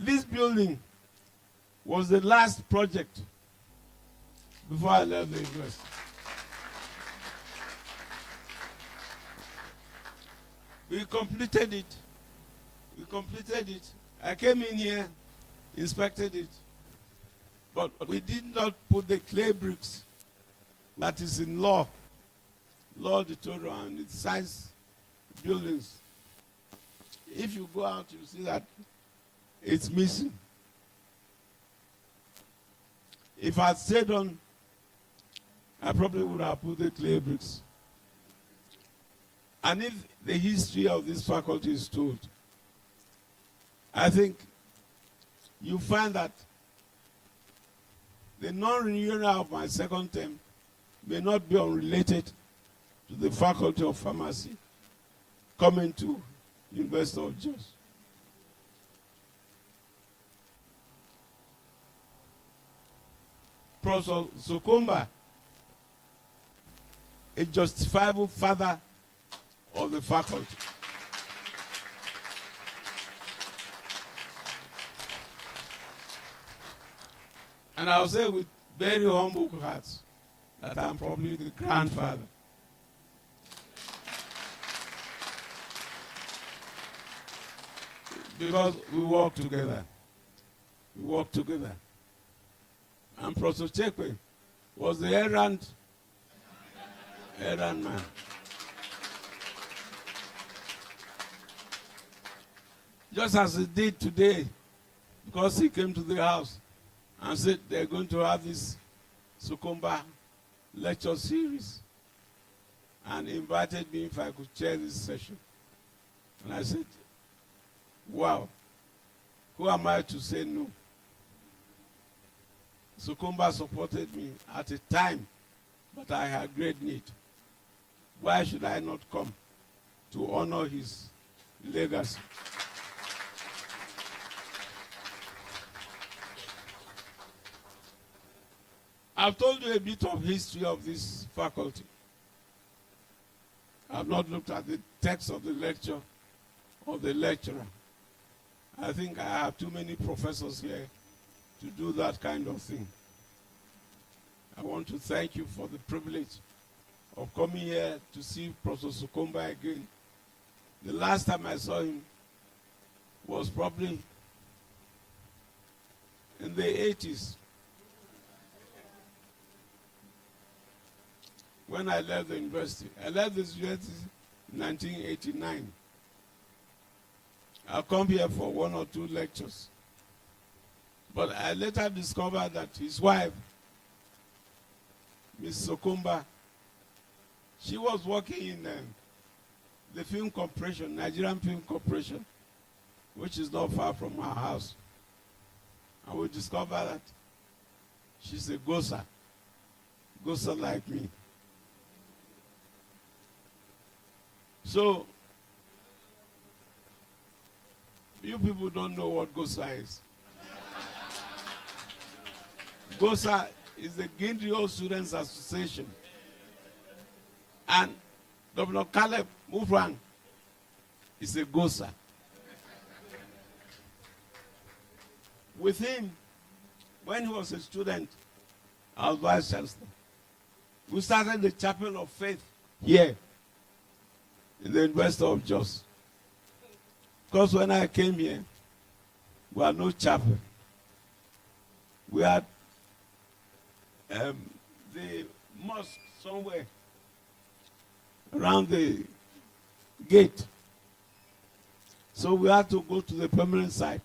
This building was the last project before I left the university. We completed it. I came in here, inspected it, but we did not put the clay bricks that is in law auditorium and its science buildings. If you go out, you see that it's missing. If I had stayed on, I probably would have put the clay bricks. And if the history of this faculty is told, I think you find that the non-renewal of my second term may not be unrelated to the Faculty of Pharmacy coming to University of Jos. Professor Sukuma, a justifiable father of the faculty. And I'll say with very humble hearts that I'm probably the grandfather. Because we work together. And Professor Chekwe was the errand man. Just as he did today, because he came to the house and said they're going to have this Sukuma lecture series and invited me if I could chair this session. And I said, wow, who am I to say no? Sukuma supported me at a time, but I had great need. Why should I not come to honor his legacy? I've told you a bit of history of this faculty. I've not looked at the text of the lecture or the lecturer. I think I have too many professors here to do that kind of thing. I want to thank you for the privilege of coming here to see Professor Sukuma again. The last time I saw him was probably in the 80s, when I left the university. I left this university in 1989. I'll come here for 1 or 2 lectures. But I later discovered that his wife, Miss Sukuma, she was working in the film corporation, Nigerian Film Corporation, which is not far from our house. And we discovered that she's a Gosa like me. So, you people don't know what Gosa is. Gosa is the Gindrio Students Association. And Dr. Caleb Mufrang is a Gosa. With him, when he was a student, I was Vice Chancellor. We started the Chapel of Faith here in the University of Jos. Because when I came here, we had no chapel. We had the mosque somewhere around the gate. So we had to go to the permanent site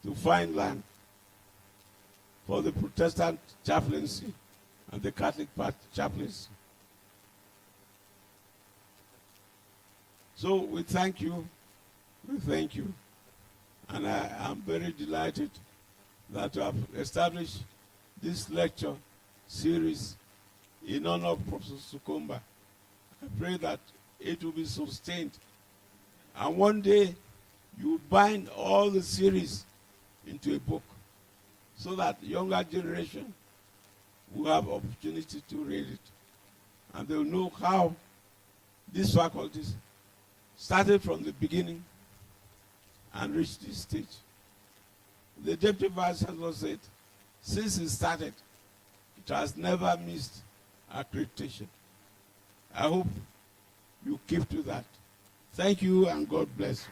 to find land for the Protestant chaplaincy and the Catholic chaplaincy. So we thank you. We thank you. And I am very delighted that you have established this lecture series in honor of Professor Sukuma. I pray that it will be sustained. And one day, you bind all the series into a book so that younger generation will have opportunity to read it. And they will know how these faculties started from the beginning and reached this stage. The Deputy Vice Chancellor said, since it started, it has never missed accreditation. I hope you keep to that. Thank you and God bless you.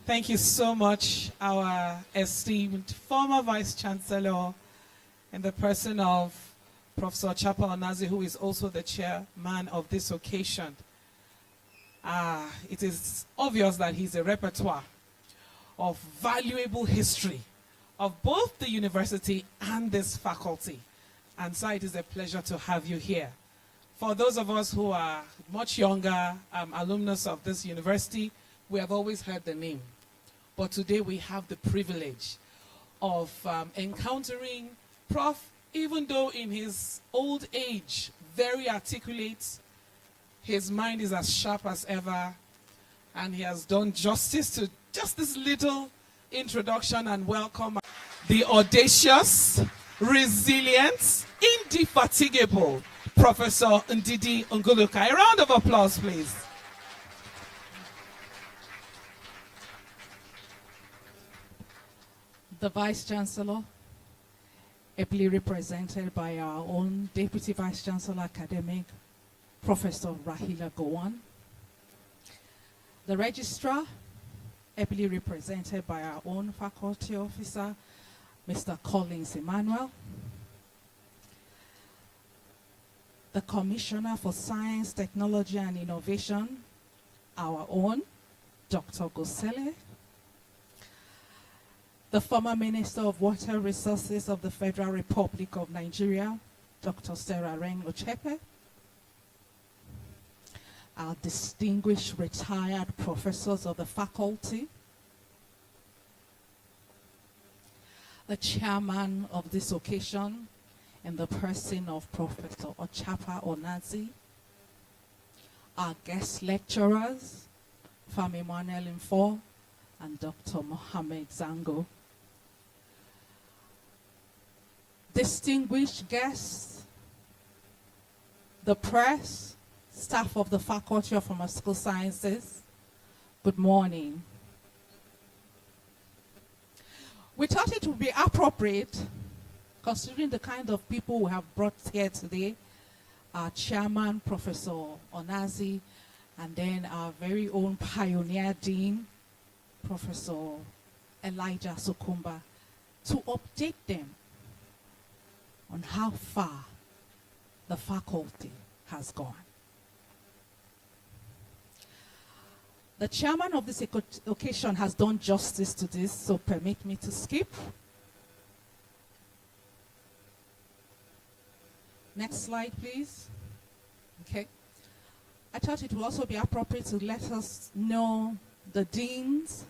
Thank you so much, our esteemed former Vice Chancellor, in the person of Professor Chapa Onazi, who is also the chairman of this occasion. It is obvious that he's a repertoire of valuable history of both the university and this faculty. And so it is a pleasure to have you here. For those of us who are much younger, alumnus of this university, we have always heard the name. But today we have the privilege of encountering Prof, even though in his old age, very articulate, his mind is as sharp as ever, and he has done justice to just this little introduction and welcome. The audacious, resilient, indefatigable Professor Ndidi Nguluka. A round of applause, please. The Vice Chancellor, ably represented by our own Deputy Vice Chancellor Academic, Professor Rahila Gowon. The Registrar, ably represented by our own Faculty Officer, Mr. Collins Emmanuel. The Commissioner for Science, Technology and Innovation, our own, Dr. Gosele. The former Minister of Water Resources of the Federal Republic of Nigeria, Dr. Sarah Reng Ochepe. Our distinguished retired professors of the faculty. The chairman of this occasion, in the person of Professor Ochapa Onazi. Our guest lecturers, Fam Emmanuel Info and Dr. Mohammed Zango. Distinguished guests, the press, staff of the Faculty of Pharmaceutical Sciences, good morning. We thought it would be appropriate, considering the kind of people we have brought here today, our chairman, Professor Onazi, and then our very own pioneer dean, Professor Elijah Sukuma, to update them on how far the faculty has gone. The chairman of this occasion has done justice to this, so permit me to skip. Next slide, please. Okay. I thought it would also be appropriate to let us know the deans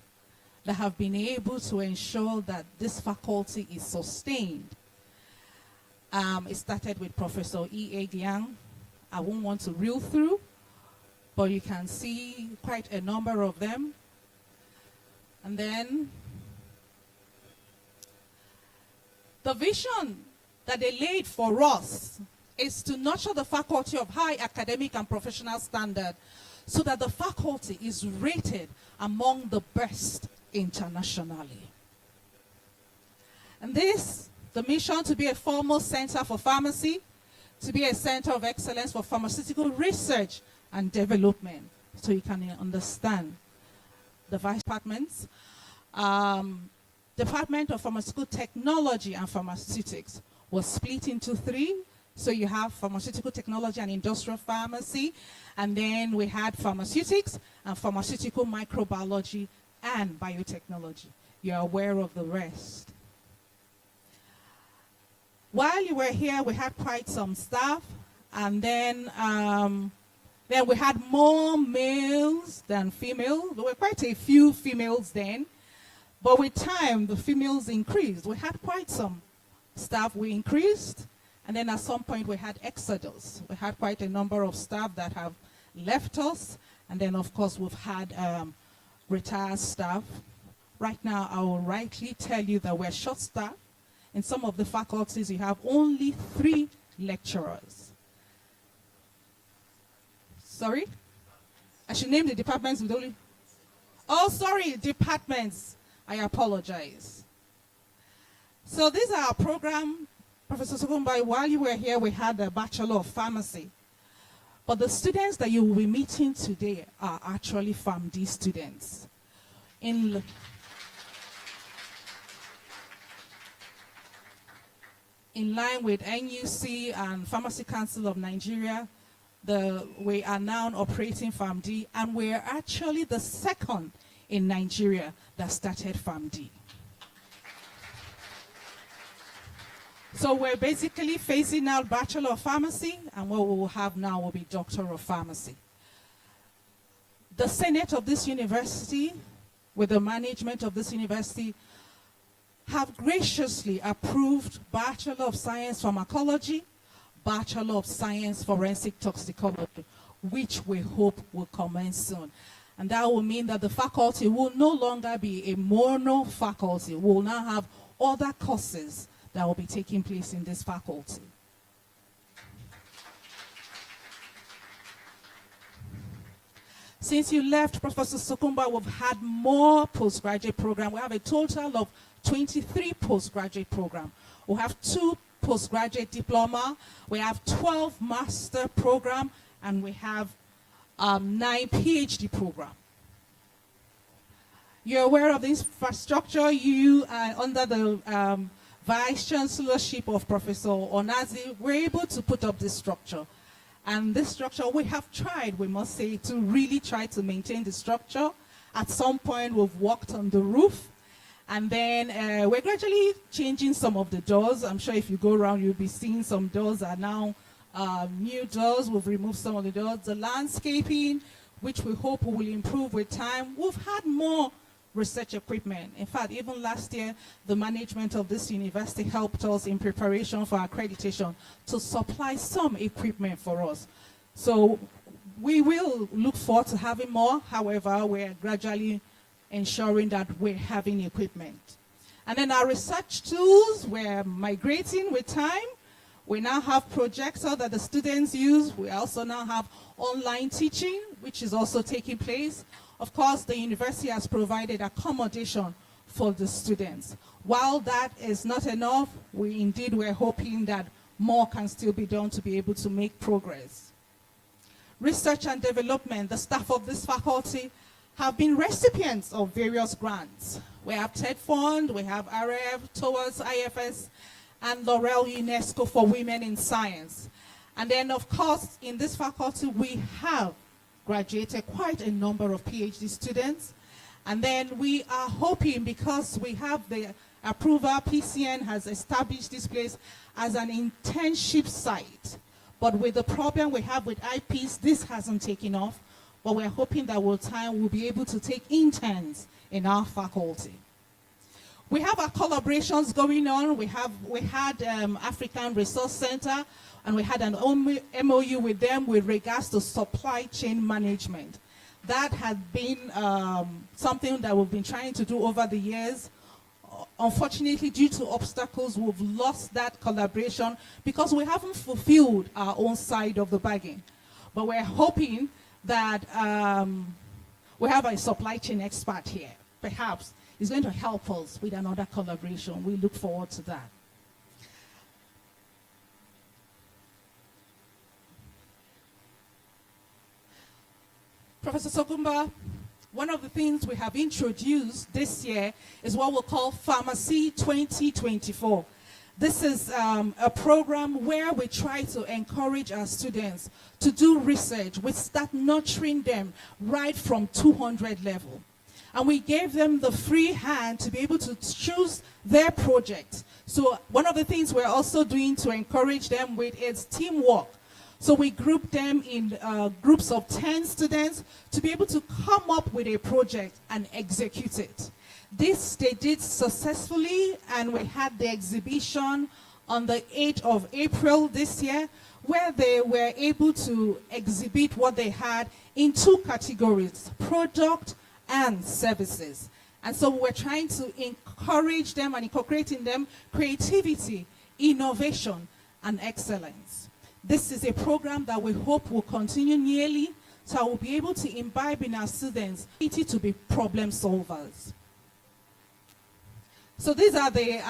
that have been able to ensure that this faculty is sustained. It started with Professor E.A. Liang. I won't want to reel through, but you can see quite a number of them. And then the vision that they laid for us is to nurture the faculty of high academic and professional standard so that the faculty is rated among the best internationally. And this, the mission to be a foremost center for pharmacy, to be a center of excellence for pharmaceutical research and development, so you can understand the vice departments. Department of Pharmaceutical Technology and Pharmaceutics was split into 3. So you have pharmaceutical technology and industrial pharmacy, and then we had pharmaceutics and pharmaceutical microbiology and biotechnology. You're aware of the rest. While you were here, we had quite some staff, and then we had more males than females. There were quite a few females then, but with time, the females increased. We had quite some staff we increased, and then at some point we had exodus. We had quite a number of staff that have left us, and then of course we've had retired staff. Right now, I will rightly tell you that we're short-staffed. In some of the faculties, you have only 3 lecturers. Sorry? I should name the departments with only... Oh, sorry, departments. I apologize. So these are our program. Professor Sukuma, while you were here, we had a Bachelor of Pharmacy. But the students that you will be meeting today are actually PharmD students. In line with NUC and Pharmacy Council of Nigeria, we are now operating PharmD, and we're actually the second in Nigeria that started PharmD. So we're basically phasing out Bachelor of Pharmacy, and what we will have now will be Doctor of Pharmacy. The Senate of this university, with the management of this university, have graciously approved Bachelor of Science Pharmacology, Bachelor of Science Forensic Toxicology, which we hope will commence soon. And that will mean that the faculty will no longer be a mono faculty. We will now have other courses that will be taking place in this faculty. Since you left, Professor Sukuma, we've had more postgraduate programs. We have a total of 23 postgraduate programs. We have 2 postgraduate diploma, we have 12 master program, and we have 9 PhD program. You're aware of the infrastructure. You are under the Vice Chancellorship of Professor Onazi. We're able to put up this structure. And this structure, we have tried, we must say, to really try to maintain the structure. At some point, we've walked on the roof. And then we're gradually changing some of the doors. I'm sure if you go around, you'll be seeing some doors are now new doors. We've removed some of the doors. The landscaping, which we hope will improve with time. We've had more research equipment. In fact, even last year, the management of this university helped us in preparation for accreditation to supply some equipment for us. So we will look forward to having more. However, we're gradually ensuring that we're having equipment. And then our research tools, we're migrating with time. We now have projectors that the students use. We also now have online teaching, which is also taking place. Of course, the university has provided accommodation for the students. While that is not enough, we're hoping that more can still be done to be able to make progress. Research and development, the staff of this faculty have been recipients of various grants. We have TED Fund, we have RF towards IFS, and L'Oreal UNESCO for Women in Science. And then, of course, in this faculty, we have graduated quite a number of PhD students. And then we are hoping, because we have the approval, PCN has established this place as an internship site. But with the problem we have with IPs, this hasn't taken off. But we're hoping that with time we'll be able to take interns in our faculty. We have our collaborations going on. We had African Resource Center, and we had an MOU with them with regards to supply chain management. That had been something that we've been trying to do over the years. Unfortunately, due to obstacles, we've lost that collaboration because we haven't fulfilled our own side of the bargain. But we're hoping that we have a supply chain expert here. Perhaps he's going to help us with another collaboration. We look forward to that. Professor Sukuma, one of the things we have introduced this year is what we'll call Pharmacy 2024. This is a program where we try to encourage our students to do research. We start nurturing them right from 200 level. And we gave them the free hand to be able to choose their project. So one of the things we're also doing to encourage them with is teamwork. So we group them in groups of 10 students to be able to come up with a project and execute it. This they did successfully, and we had the exhibition on the 8th of April this year, where they were able to exhibit what they had in 2 categories, product and services. And so we're trying to encourage them and incorporate in them creativity, innovation, and excellence. This is a program that we hope will continue yearly, so we'll be able to imbibe in our students to be problem solvers. So these are the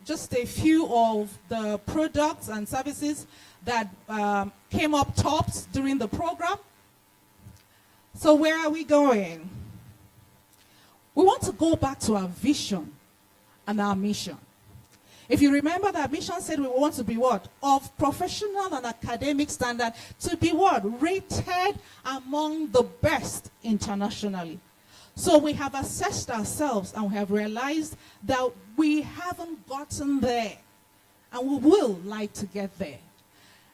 just a few of the products and services that came up tops during the program. So where are we going? We want to go back to our vision and our mission. If you remember, that mission said we want to be what? Of professional and academic standard, to be what? Rated among the best internationally. So we have assessed ourselves and we have realized that we haven't gotten there. And we will like to get there.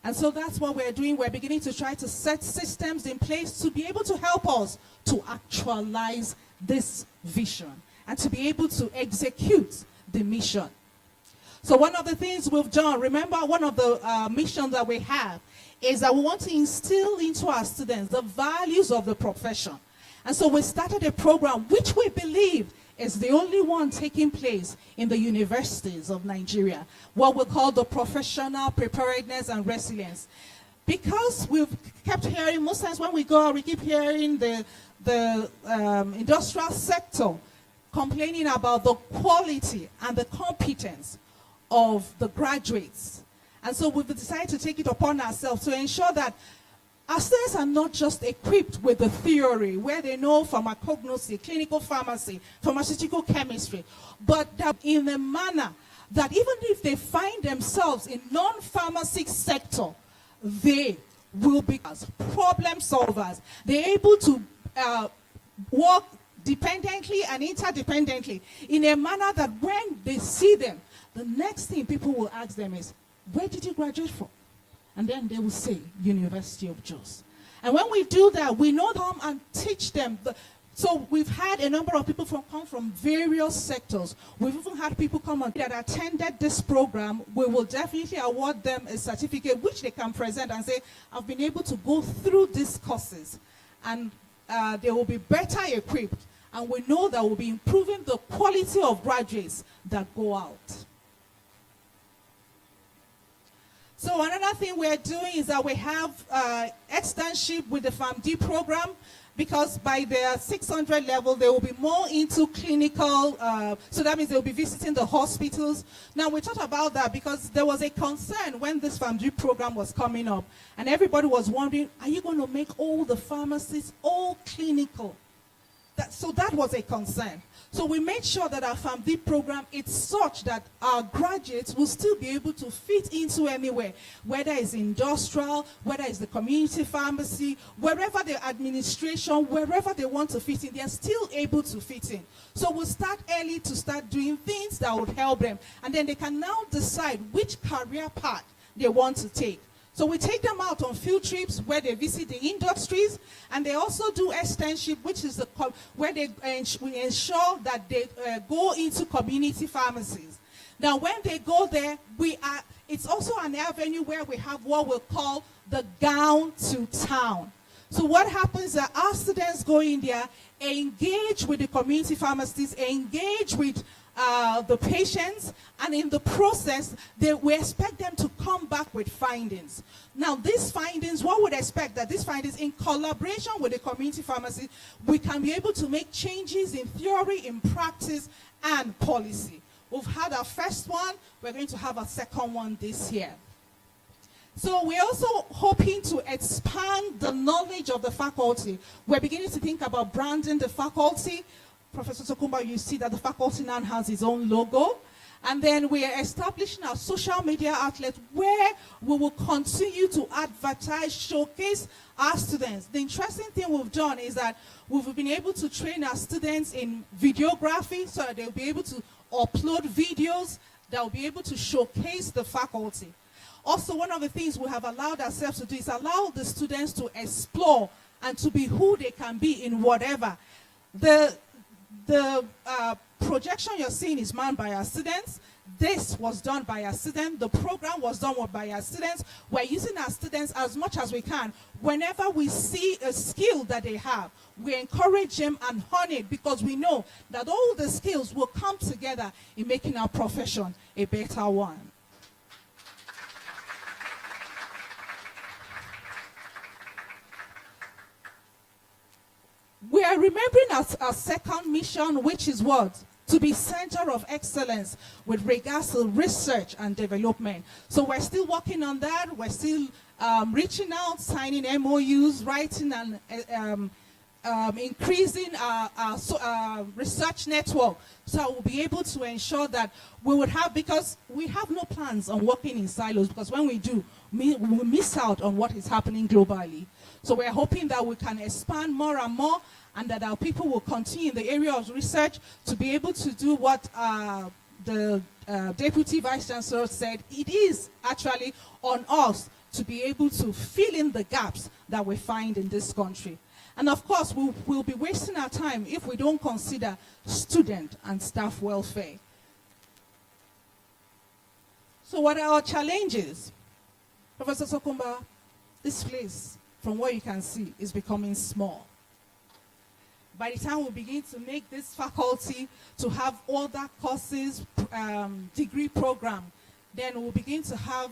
And so that's what we're doing. We're beginning to try to set systems in place to be able to help us to actualize this vision and to be able to execute the mission. So one of the things we've done, remember, one of the missions that we have is that we want to instill into our students the values of the profession. And so we started a program which we believe is the only one taking place in the universities of Nigeria, what we call the Professional Preparedness and Resilience. Because we've kept hearing, most times when we go out, we keep hearing the industrial sector complaining about the quality and the competence of the graduates. And so we've decided to take it upon ourselves to ensure that our students are not just equipped with the theory, where they know pharmacognosy, clinical pharmacy, pharmaceutical chemistry, but that in a manner that even if they find themselves in non-pharmacy sector, they will be problem solvers. They're able to work dependently and interdependently in a manner that when they see them, the next thing people will ask them is, where did you graduate from? And then they will say, University of Jos. And when we do that, we know them and teach them. So we've had a number of people come from various sectors. We've even had people come on that attended this program. We will definitely award them a certificate which they can present and say, I've been able to go through these courses. And they will be better equipped And we know that we'll be improving the quality of graduates that go out. So another thing we're doing is that we have externship with the PharmD program, because by their 600 level, they will be more into clinical, so that means they'll be visiting the hospitals. Now, we talked about that because there was a concern when this PharmD program was coming up, and everybody was wondering, are you going to make all the pharmacies all clinical? So that was a concern. So we made sure that our PharmD program is such that our graduates will still be able to fit into anywhere, whether it's industrial, whether it's the community pharmacy, wherever the administration, wherever they want to fit in, they're still able to fit in. So we'll start early to start doing things that would help them. And then they can now decide which career path they want to take. So we take them out on field trips where they visit the industries, and they also do externship, which is where we ensure that they go into community pharmacies. Now, when they go there, it's also an avenue where we have what we'll call the gown to town. So what happens is that our students go in there, engage with the community pharmacists, engage with the patients, and in the process, we expect them to come back with findings. Now, these findings, what would expect that these findings, in collaboration with the community pharmacy, we can be able to make changes in theory, in practice, and policy. We've had our first one. We're going to have a second one this year. So we're also hoping to expand the knowledge of the faculty. We're beginning to think about branding the faculty. Professor Sukuma, you see that the faculty now has its own logo. And then we are establishing our social media outlet where we will continue to advertise, showcase our students. The interesting thing we've done is that we've been able to train our students in videography so that they'll be able to upload videos that will be able to showcase the faculty. Also, one of the things we have allowed ourselves to do is allow the students to explore and to be who they can be in whatever. The projection you're seeing is manned by our students. This was done by our students. The program was done by our students. We're using our students as much as we can. Whenever we see a skill that they have, we encourage them and hone it, because we know that all the skills will come together in making our profession a better one. We are remembering our second mission, which is what? To be center of excellence with regards to research and development. So we're still working on that. We're still reaching out, signing MOUs, writing and increasing our research network. So we'll be able to ensure that we would have, because we have no plans on working in silos, because when we do, we will miss out on what is happening globally. So we're hoping that we can expand more and more, and that our people will continue in the area of research to be able to do what the Deputy Vice Chancellor said. It is actually on us to be able to fill in the gaps that we find in this country. And of course, we'll be wasting our time if we don't consider student and staff welfare. So what are our challenges? Professor Sukuma, this place, from what you can see, is becoming small. By the time we begin to make this faculty to have other courses, degree program, then we'll begin to have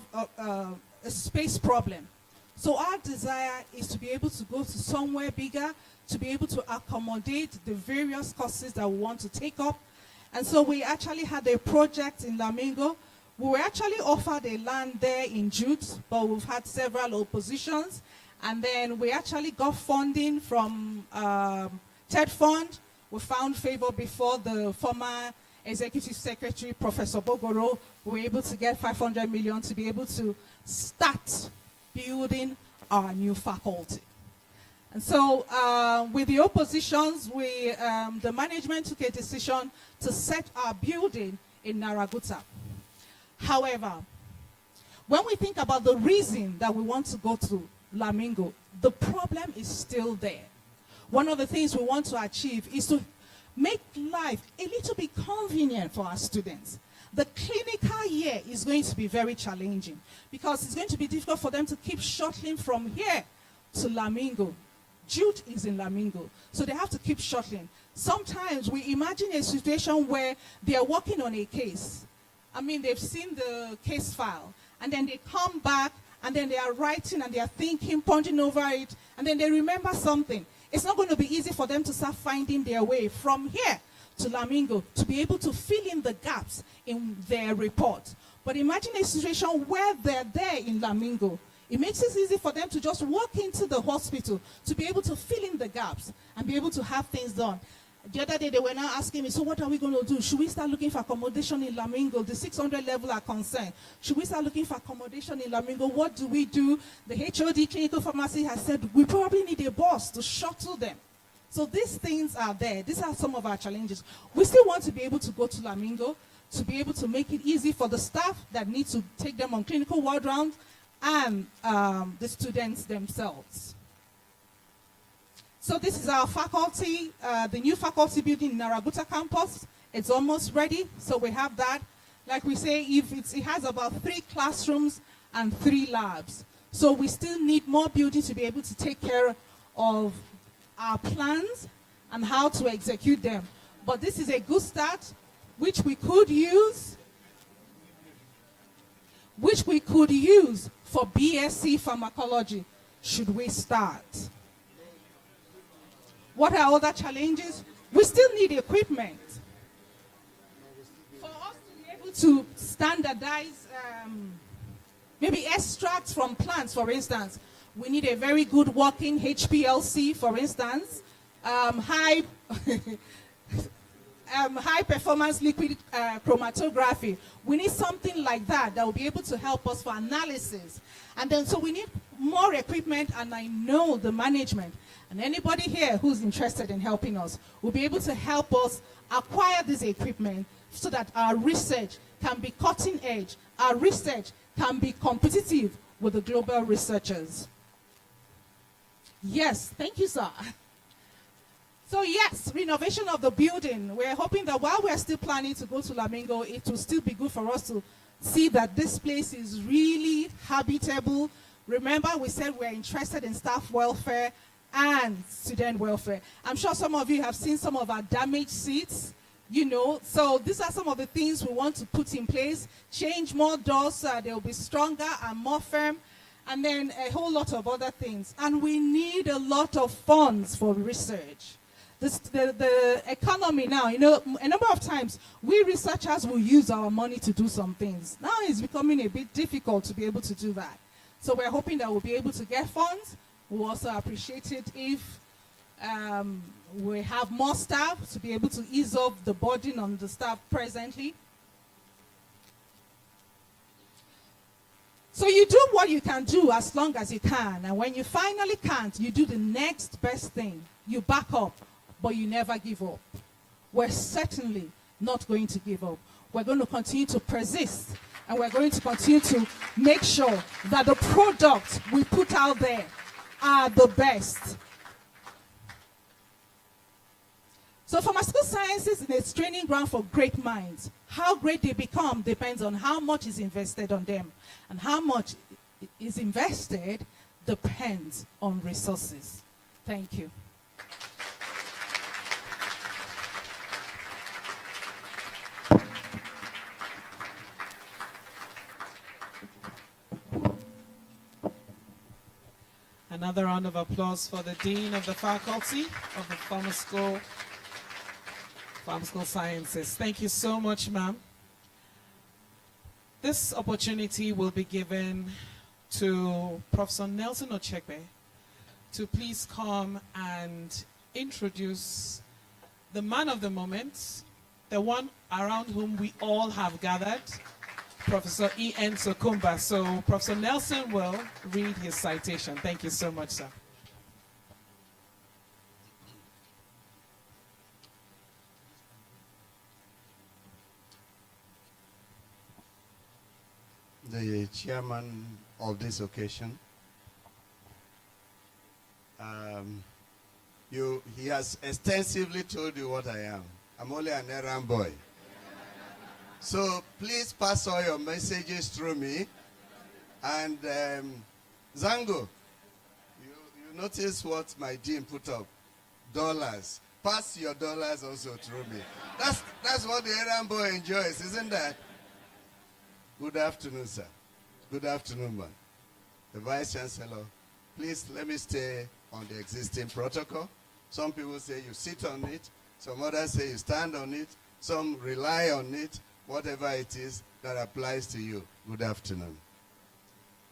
a space problem. So our desire is to be able to go to somewhere bigger, to be able to accommodate the various courses that we want to take up. And so we actually had a project in Lamingo. We were actually offered a land there in Jute, but we've had several oppositions. And then we actually got funding from TED Fund. We found favor before the former Executive Secretary, Professor Bogoro. We were able to get 500 million to be able to start building our new faculty. And so with the oppositions, the management took a decision to set our building in Naraguta. However, when we think about the reason that we want to go to Lamingo, the problem is still there. One of the things we want to achieve is to make life a little bit convenient for our students. The clinical year is going to be very challenging because it's going to be difficult for them to keep shuttling from here to Lamingo. Jude is in Lamingo, so they have to keep shuttling. sometimes we imagine a situation where they are working on a case. I mean, they've seen the case file, and then they come back, and then they are writing, and they are thinking, pondering over it, and then they remember something. It's not going to be easy for them to start finding their way from here to Lamingo to be able to fill in the gaps in their report. But imagine a situation where they're there in Lamingo. It makes it easy for them to just walk into the hospital to be able to fill in the gaps and be able to have things done. The other day, they were now asking me, so what are we going to do? Should we start looking for accommodation in Lamingo? The 600 level are concerned. Should we start looking for accommodation in Lamingo? What do we do? The HOD clinical pharmacy has said, we probably need a bus to shuttle them. So these things are there. These are some of our challenges. We still want to be able to go to Lamingo, to be able to make it easy for the staff that need to take them on clinical ward rounds and the students themselves. So this is our faculty, the new faculty building in Naraguta campus. It's almost ready, so we have that. Like we say, it has about 3 classrooms and 3 labs. So we still need more buildings to be able to take care of our plans and how to execute them. But this is a good start, which we could use for BSc pharmacology, should we start. What are other challenges? We still need equipment. For us to be able to standardize maybe extracts from plants, for instance, we need a very good working HPLC, for instance, high performance liquid chromatography. We need something like that will be able to help us for analysis. And then, so we need more equipment, and I know the management and anybody here who's interested in helping us will be able to help us acquire this equipment so that our research can be cutting edge, our research can be competitive with the global researchers. Yes, thank you, sir. So yes, renovation of the building. We're hoping that while we're still planning to go to Lamingo, it will still be good for us to see that this place is really habitable. Remember, we said we're interested in staff welfare and student welfare. I'm sure some of you have seen some of our damaged seats, you know. So these are some of the things we want to put in place. Change more doors so they'll be stronger and more firm. And then a whole lot of other things. And we need a lot of funds for research. The economy now, you know, a number of times we researchers will use our money to do some things. Now it's becoming a bit difficult to be able to do that. So we're hoping that we'll be able to get funds. We'll also appreciate it if we have more staff to be able to ease off the burden on the staff presently. So you do what you can do as long as you can. And when you finally can't, you do the next best thing. You back up, but you never give up. We're certainly not going to give up. We're going to continue to persist. And we're going to continue to make sure that the products we put out there are the best. So pharmaceutical sciences is a training ground for great minds. How great they become depends on how much is invested on them. And how much is invested depends on resources. Thank you. Another round of applause for the Dean of the Faculty of the Pharmaceutical Sciences. Thank you so much, ma'am. This opportunity will be given to Professor Nelson Ochekbe to please come and introduce the man of the moment, the one around whom we all have gathered, Professor E.N. Sukuma. So Professor Nelson will read his citation. Thank you so much, sir. The chairman of this occasion, he has extensively told you what I am. I'm only an errand boy. So please pass all your messages through me. And Zango, you notice what my dean put up. Dollars. pass your dollars also through me. That's what the errand boy enjoys, isn't that? Good afternoon, sir. Good afternoon, man. The Vice Chancellor, please let me stay on the existing protocol. Some people say you sit on it. Some others say you stand on it. Some rely on it. Whatever it is that applies to you. Good afternoon.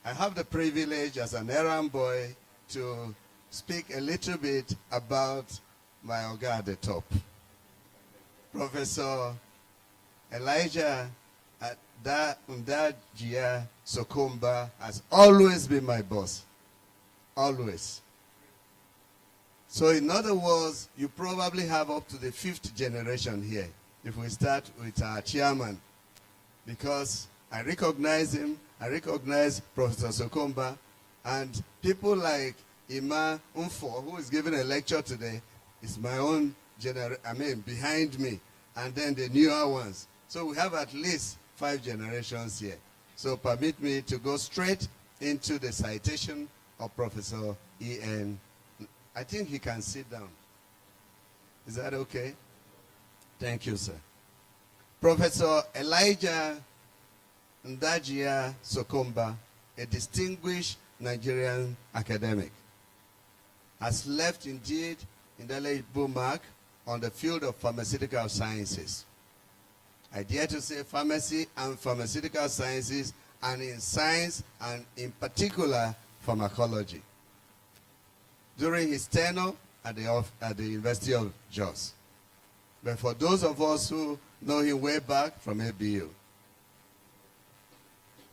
I have the privilege as an errand boy to speak a little bit about my Oga at the top. Professor Elijah Ndajia Sukuma has always been my boss. Always. So in other words, you probably have up to the 5th generation here, if we start with our chairman, because I recognize him, I recognize Professor Sukuma, and people like Ima Umfo, who is giving a lecture today, is my own behind me, and then the newer ones. So we have at least 5 generations here. So permit me to go straight into the citation of Professor E.N. I think he can sit down. Is that okay? Thank you, sir. Professor Elijah Ndajia Sukuma, a distinguished Nigerian academic, has left indeed indelible mark on the field of pharmaceutical sciences. I dare to say pharmacy and pharmaceutical sciences, and in science and in particular pharmacology, during his tenure at the University of Jos. But for those of us who know him way back from ABU,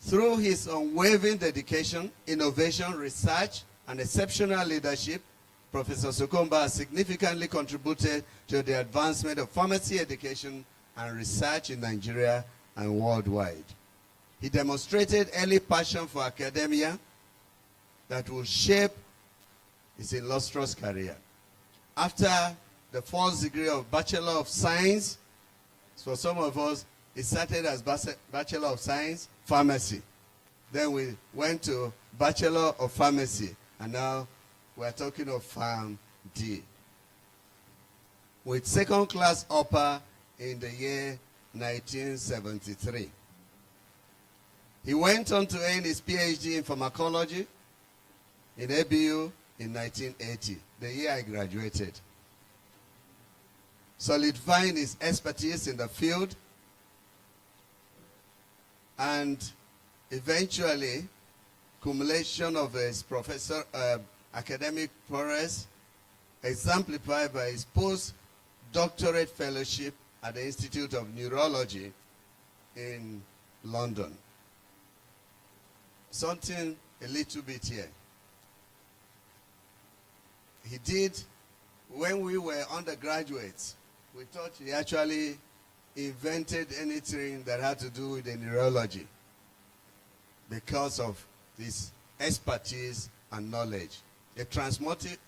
through his unwavering dedication, innovation, research, and exceptional leadership, Professor Sukuma has significantly contributed to the advancement of pharmacy education and research in Nigeria and worldwide. He demonstrated early passion for academia that will shape his illustrious career. After the 4th degree of Bachelor of Science, for some of us, it started as Bachelor of Science, Pharmacy. Then we went to Bachelor of Pharmacy, and now we're talking of Pharm D. With 2nd class upper in the year 1973. He went on to earn his PhD in pharmacology in ABU in 1980, the year I graduated, solidifying his expertise in the field, and eventually accumulation of his academic prowess exemplified by his postdoctorate fellowship at the Institute of Neurology in London. Something a little bit here. He did, when we were undergraduates, we thought he actually invented anything that had to do with the neurology because of his expertise and knowledge. A transformative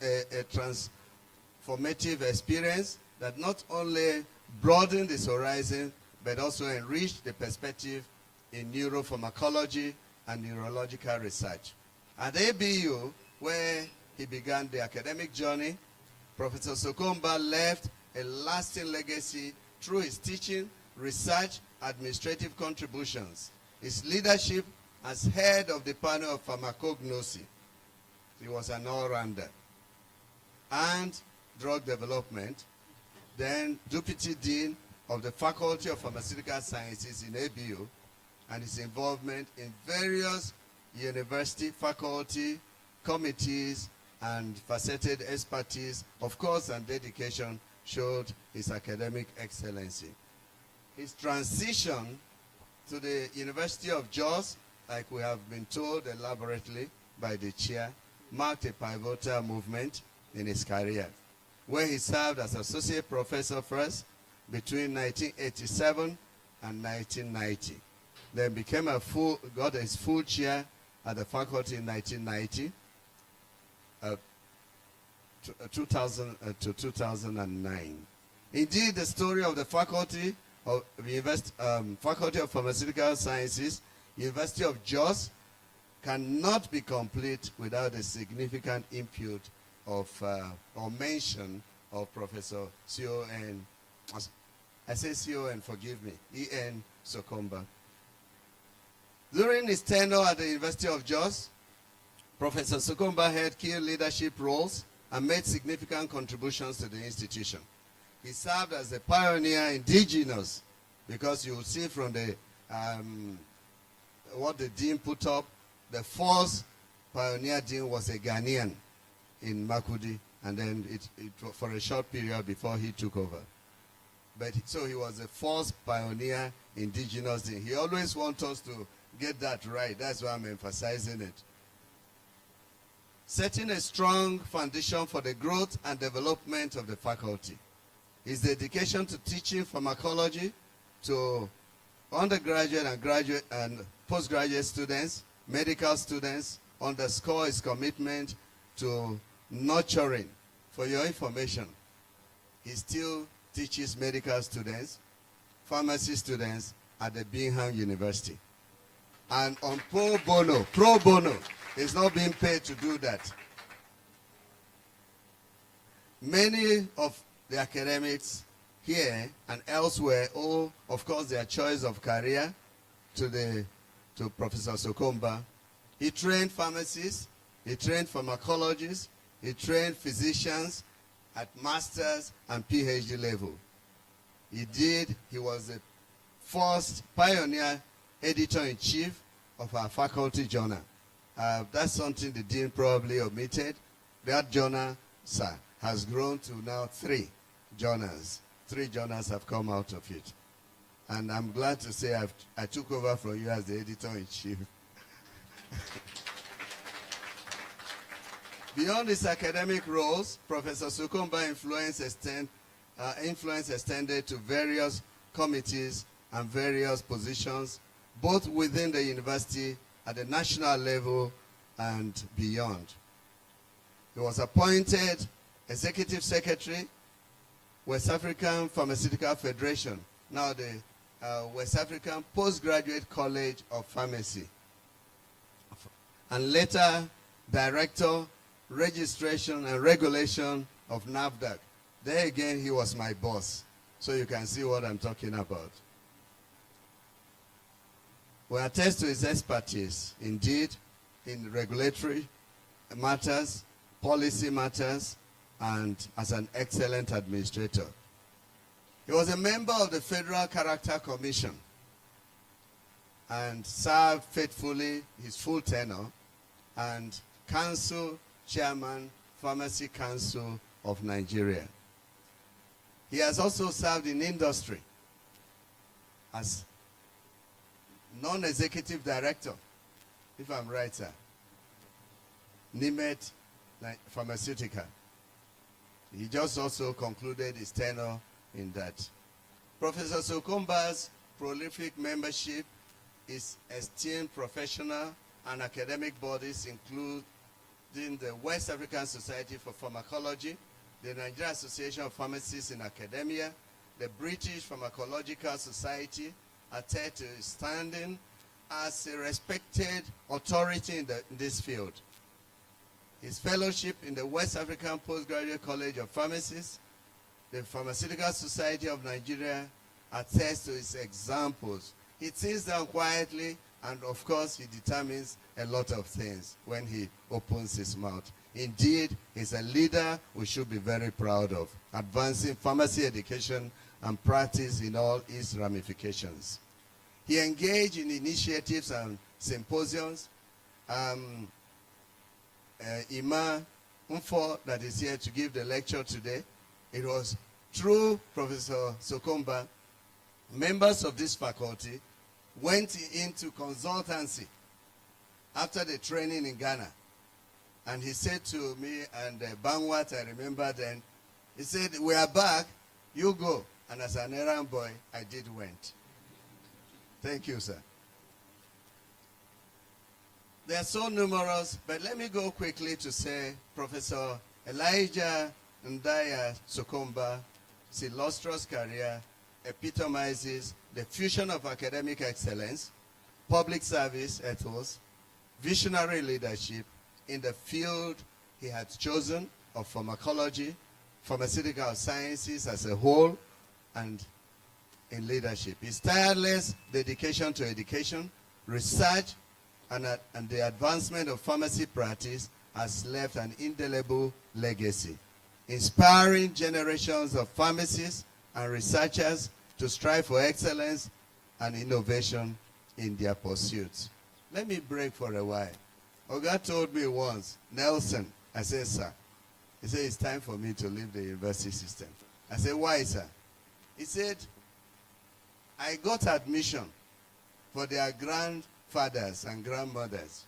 experience that not only broadened his horizon, but also enriched the perspective in neuropharmacology and neurological research. At ABU, where he began the academic journey, Professor Sukuma left a lasting legacy through his teaching, research, administrative contributions, his leadership as head of the panel of pharmacognosy. He was an all-rounder. And drug development, then Deputy Dean of the Faculty of Pharmaceutical Sciences in ABU, and his involvement in various university, faculty, committees, and faceted expertise, of course, and dedication showed his academic excellency. His transition to the University of Jos, like we have been told elaborately by the chair, marked a pivotal movement in his career, where he served as associate professor first between 1987 and 1990. Then became got his full chair at the faculty in 1990, 2000 to 2009. Indeed, the story of the Faculty of Pharmaceutical Sciences, University of Jos, cannot be complete without a significant input of or mention of Professor C.O.N. I say C.O.N., forgive me, E.N. Sukuma. During his tenure at the University of Jos, Professor Sukuma held key leadership roles and made significant contributions to the institution. He served as a pioneer indigenous, because you will see from the what the dean put up, the first pioneer dean was a Ghanaian in Makudi, and then it for a short period before he took over. But so he was the first pioneer indigenous dean. He always wants us to get that right. That's why I'm emphasizing it. Setting a strong foundation for the growth and development of the faculty. His dedication to teaching pharmacology to undergraduate and graduate and postgraduate students, medical students, underscore his commitment to nurturing. For your information, he still teaches medical students, pharmacy students at the Bingham University. And on pro bono, he's not being paid to do that. Many of the academics here and elsewhere owe, of course, their choice of career to Professor Sukuma. He trained pharmacists, he trained pharmacologists, he trained physicians at master's and PhD level. He was the first pioneer editor-in-chief of our faculty journal. That's something the dean probably omitted. That journal, sir, has grown to now 3 journals. 3 journals have come out of it. And I'm glad to say I took over from you as the editor-in-chief. Beyond his academic roles, Professor Sukuma influence extended to various committees and various positions, both within the university, at the national level, and beyond. He was appointed Executive Secretary, West African Pharmaceutical Federation, now the West African Postgraduate College of Pharmacy, and later Director, Registration and Regulation of NAFDAC. There again, he was my boss, so you can see what I'm talking about. We attest to his expertise, indeed, in regulatory matters, policy matters, and as an excellent administrator. He was a member of the Federal Character Commission and served faithfully his full tenure, and Council Chairman, Pharmacy Council of Nigeria. He has also served in industry as non-executive director, if I'm right, sir, Nimet Pharmaceutical. He just also concluded his tenure in that. Professor Sukuma's prolific membership is esteemed professional and academic bodies, including the West African Society for Pharmacology, the Nigerian Association of Pharmacists in Academia, the British Pharmacological Society, attest to his standing as a respected authority in this field. His fellowship in the West African Postgraduate College of Pharmacists, the Pharmaceutical Society of Nigeria, attests to his examples. He sits down quietly, and of course, he determines a lot of things when he opens his mouth. Indeed, he's a leader we should be very proud of, advancing pharmacy education and practice in all its ramifications. He engaged in initiatives and symposiums. Ima Mfo, that is here to give the lecture today, it was through Professor Sukuma, members of this faculty went into consultancy after the training in Ghana. And he said to me and Bangwat, I remember then, he said, we are back, you go. And as an errand boy, I did went. Thank you, sir. They are so numerous, but let me go quickly to say Professor Elijah Ndaya Sukuma's illustrious career epitomizes the fusion of academic excellence, public service ethos, visionary leadership in the field he had chosen of pharmacology, pharmaceutical sciences as a whole and in leadership. His tireless dedication to education, research, and the advancement of pharmacy practice has left an indelible legacy, inspiring generations of pharmacists and researchers to strive for excellence and innovation in their pursuits. Let me break for a while. Oga told me once, Nelson, I said, sir, he said, it's time for me to leave the university system. I said, why, sir? He said, I got admission for their grandfathers and grandmothers.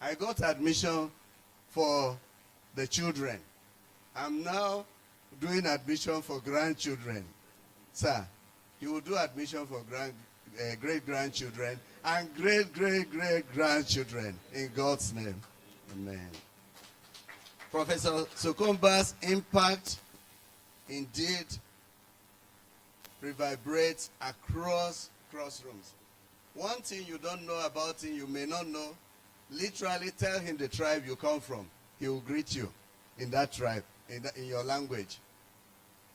I got admission for the children. I'm now doing admission for grandchildren. Sir, you will do admission for great-grandchildren and great-great-great-grandchildren in God's name. Amen. Professor Sukumba's impact indeed reverberates across classrooms. One thing you don't know about him, you may not know, literally tell him the tribe you come from. He will greet you in that tribe, in your language.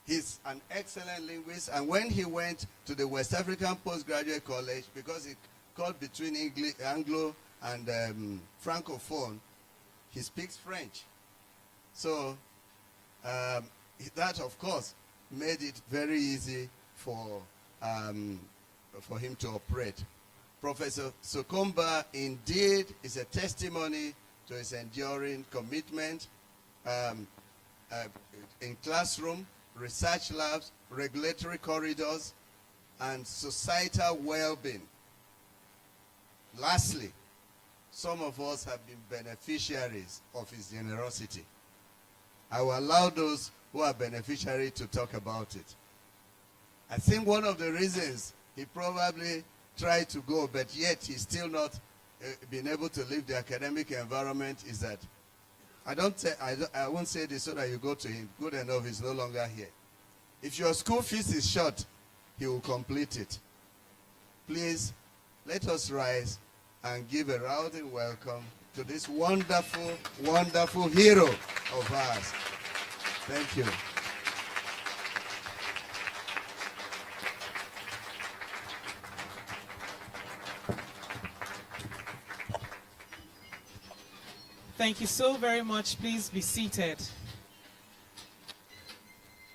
He's an excellent linguist, and when he went to the West African Postgraduate College, because he called between Anglo and Francophone, he speaks French. So that, of course, made it very easy for him to operate. Professor Sukuma indeed is a testimony to his enduring commitment in classroom, research labs, regulatory corridors, and societal well-being. Lastly, some of us have been beneficiaries of his generosity. I will allow those who are beneficiaries to talk about it. I think one of the reasons he probably tried to go, but yet he's still not been able to leave the academic environment is that I won't say this so that you go to him. Good enough, he's no longer here. If your school fees is short, he will complete it. Please, let us rise and give a rousing welcome to this wonderful, wonderful hero of ours. Thank you. Thank you so very much. Please be seated.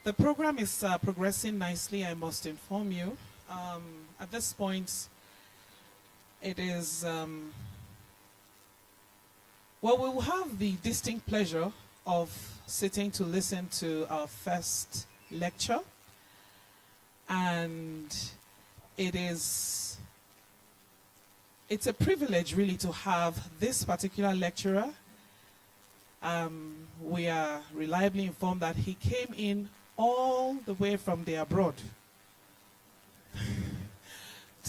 The program is progressing nicely, I must inform you. At this point, it is, well, we will have the distinct pleasure of sitting to listen to our first lecture. And it's a privilege really to have this particular lecturer. We are reliably informed that he came in all the way from the abroad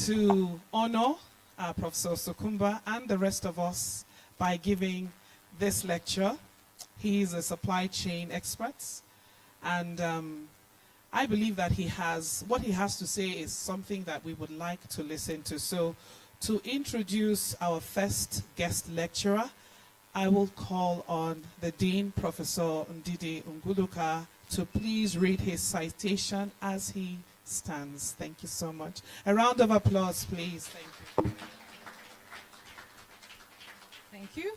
to honor Professor Sukuma and the rest of us by giving this lecture. He is a supply chain expert, and I believe that what he has to say is something that we would like to listen to. So, to introduce our first guest lecturer, I will call on the Dean, Professor Ndidi Nguluka, to please read his citation as he stands. Thank you so much. A round of applause, please. Thank you. Thank you.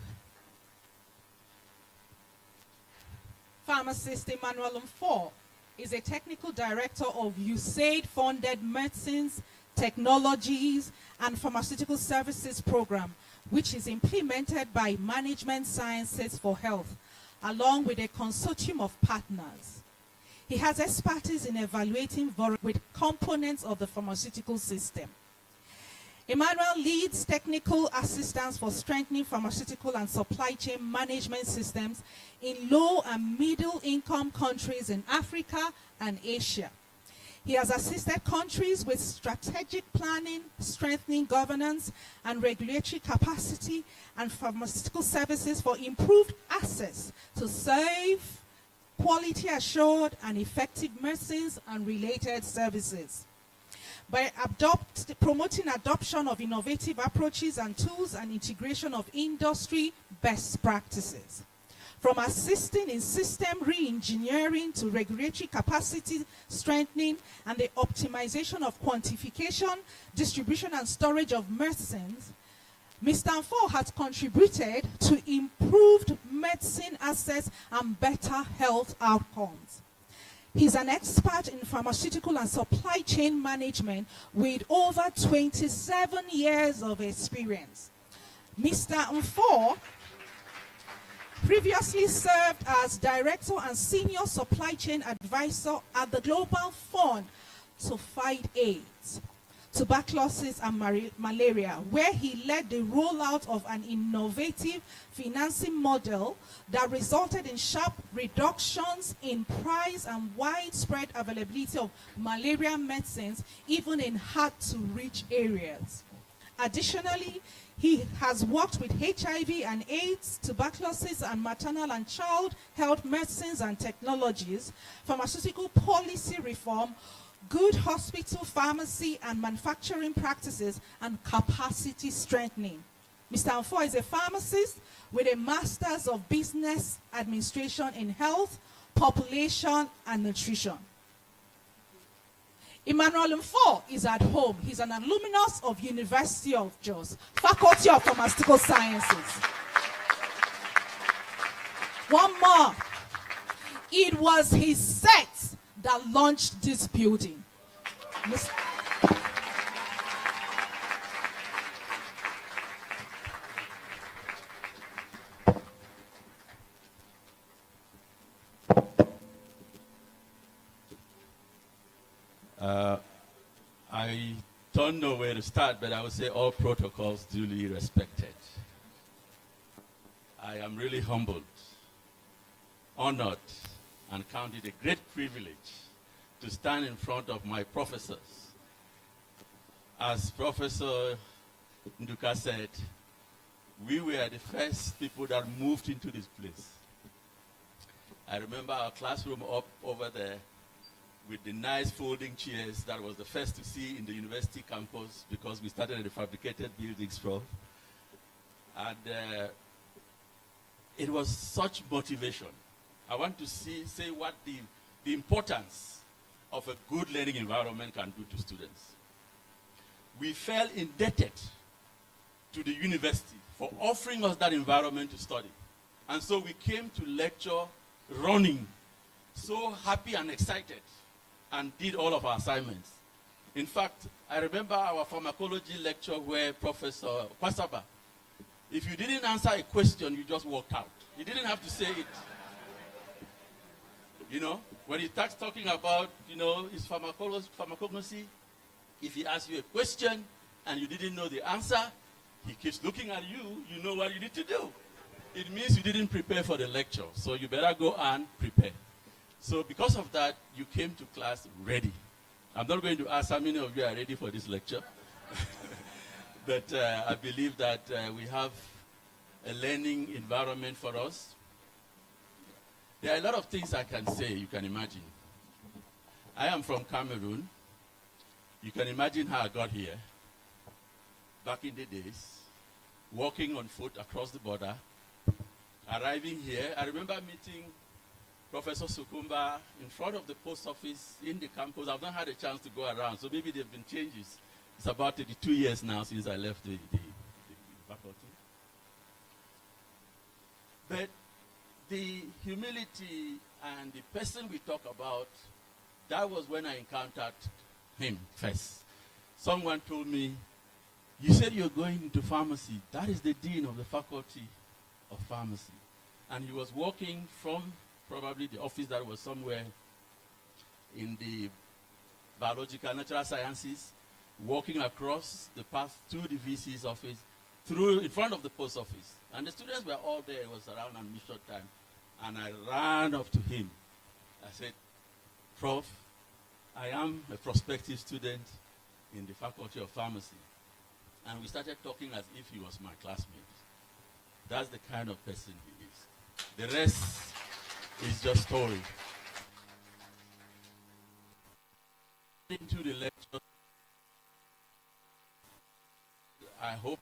Pharmacist Emmanuel Mfor is a technical director of USAID-funded medicines, technologies, and pharmaceutical services program, which is implemented by Management Sciences for Health, along with a consortium of partners. He has expertise in evaluating with components of the pharmaceutical system. Emmanuel leads technical assistance for strengthening pharmaceutical and supply chain management systems in low and middle income countries in Africa and Asia. He has assisted countries with strategic planning, strengthening governance and regulatory capacity and pharmaceutical services for improved access to safe, quality assured and effective medicines and related services. By promoting adoption of innovative approaches and tools and integration of industry best practices. from assisting in system re-engineering to regulatory capacity strengthening and the optimization of quantification, distribution, and storage of medicines, Mr. Anfor has contributed to improved medicine access and better health outcomes. He's an expert in pharmaceutical and supply chain management with over 27 years of experience. Mr. Anfor previously served as Director and Senior Supply Chain Advisor at the Global Fund to Fight AIDS, Tuberculosis, and Malaria, where he led the rollout of an innovative financing model that resulted in sharp reductions in price and widespread availability of malaria medicines, even in hard-to-reach areas. Additionally, he has worked with HIV and AIDS, tuberculosis, and maternal and child health medicines and technologies, pharmaceutical policy reform, good hospital, pharmacy, and manufacturing practices, and capacity strengthening. Mr. Anfor is a pharmacist with a Master's of Business Administration in Health, Population, and Nutrition. Emmanuel Anfor is at home. He's an alumnus of University of Jos, Faculty of Pharmaceutical Sciences. One more. It was his set that launched this building. I don't know where to start, but I would say all protocols duly respected. I am really humbled, honored, and count it a great privilege to stand in front of my professors. As Professor Nduka said, we were the first people that moved into this place. I remember our classroom up over there with the nice folding chairs that was the first to see in the university campus because we started at the fabricated buildings, Prof. And it was such motivation. I want to say what the importance of a good learning environment can do to students. We felt indebted to the university for offering us that environment to study. And so we came to lecture running, so happy and excited, and did all of our assignments. In fact, I remember our pharmacology lecture where Professor Kwasaba, if you didn't answer a question, you just walked out. You didn't have to say it. You know, when he starts talking about, his pharmacognosy, if he asks you a question and you didn't know the answer, he keeps looking at you, you know what you need to do. It means you didn't prepare for the lecture, so you better go and prepare. So because of that, you came to class ready. I'm not going to ask how many of you are ready for this lecture, but I believe that we have a learning environment for us. There are a lot of things I can say, you can imagine. I am from Cameroon. You can imagine how I got here. Back in the days, walking on foot across the border, arriving here. I remember meeting Professor Sukuma in front of the post office in the campus. I've not had a chance to go around, so maybe there have been changes. It's about 32 years now since I left the faculty. But the humility and the person we talk about, that was when I encountered him first. Someone told me, you said you're going into pharmacy. That is the dean of the faculty of pharmacy. And he was walking from probably the office that was somewhere in the biological natural sciences, walking across the path to the VC's office, through in front of the post office. And the students were all there. It was around admission time. And I ran up to him. I said, Prof, I am a prospective student in the Faculty of Pharmacy. And we started talking as if he was my classmate. That's the kind of person he is. The rest is just story. Into the lecture, I hope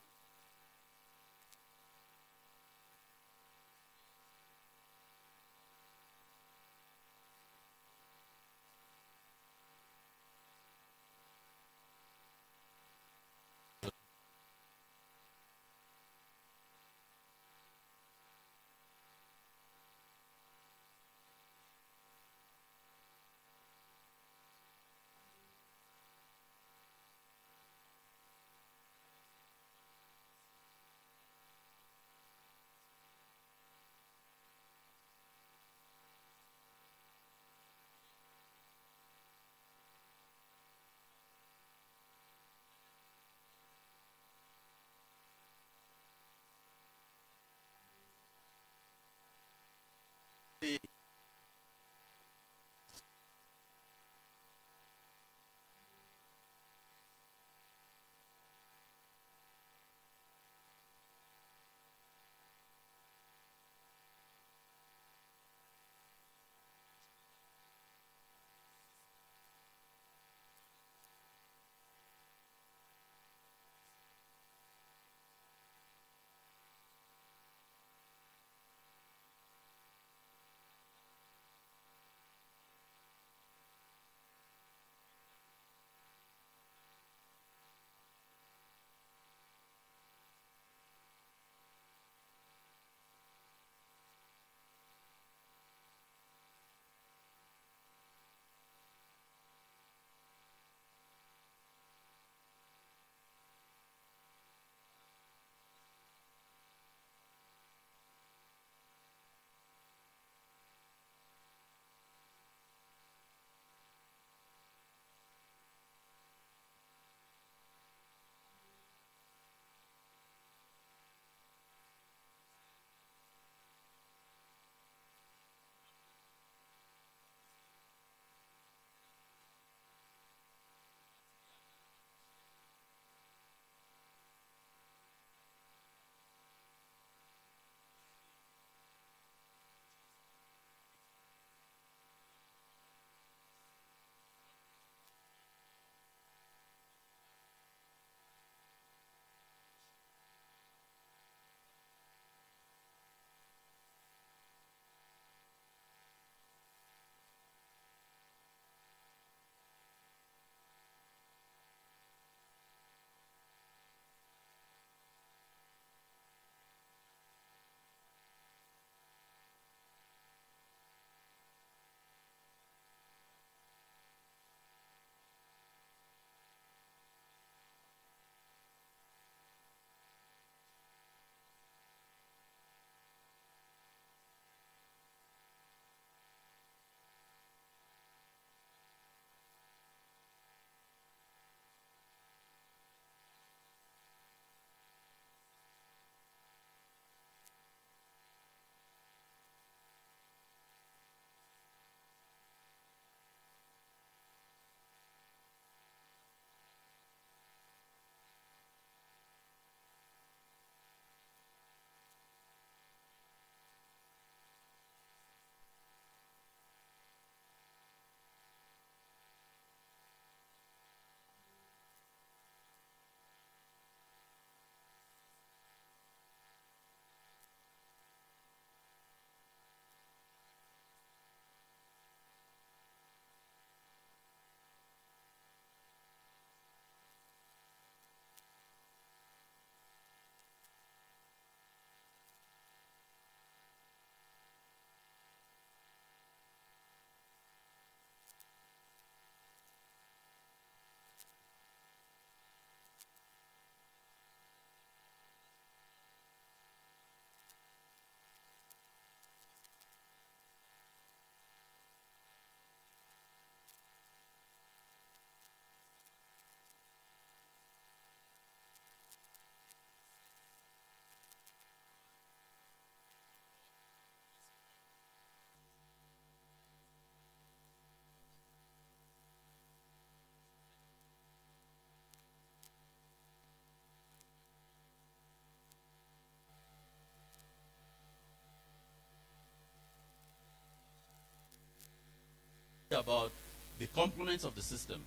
about the components of the system.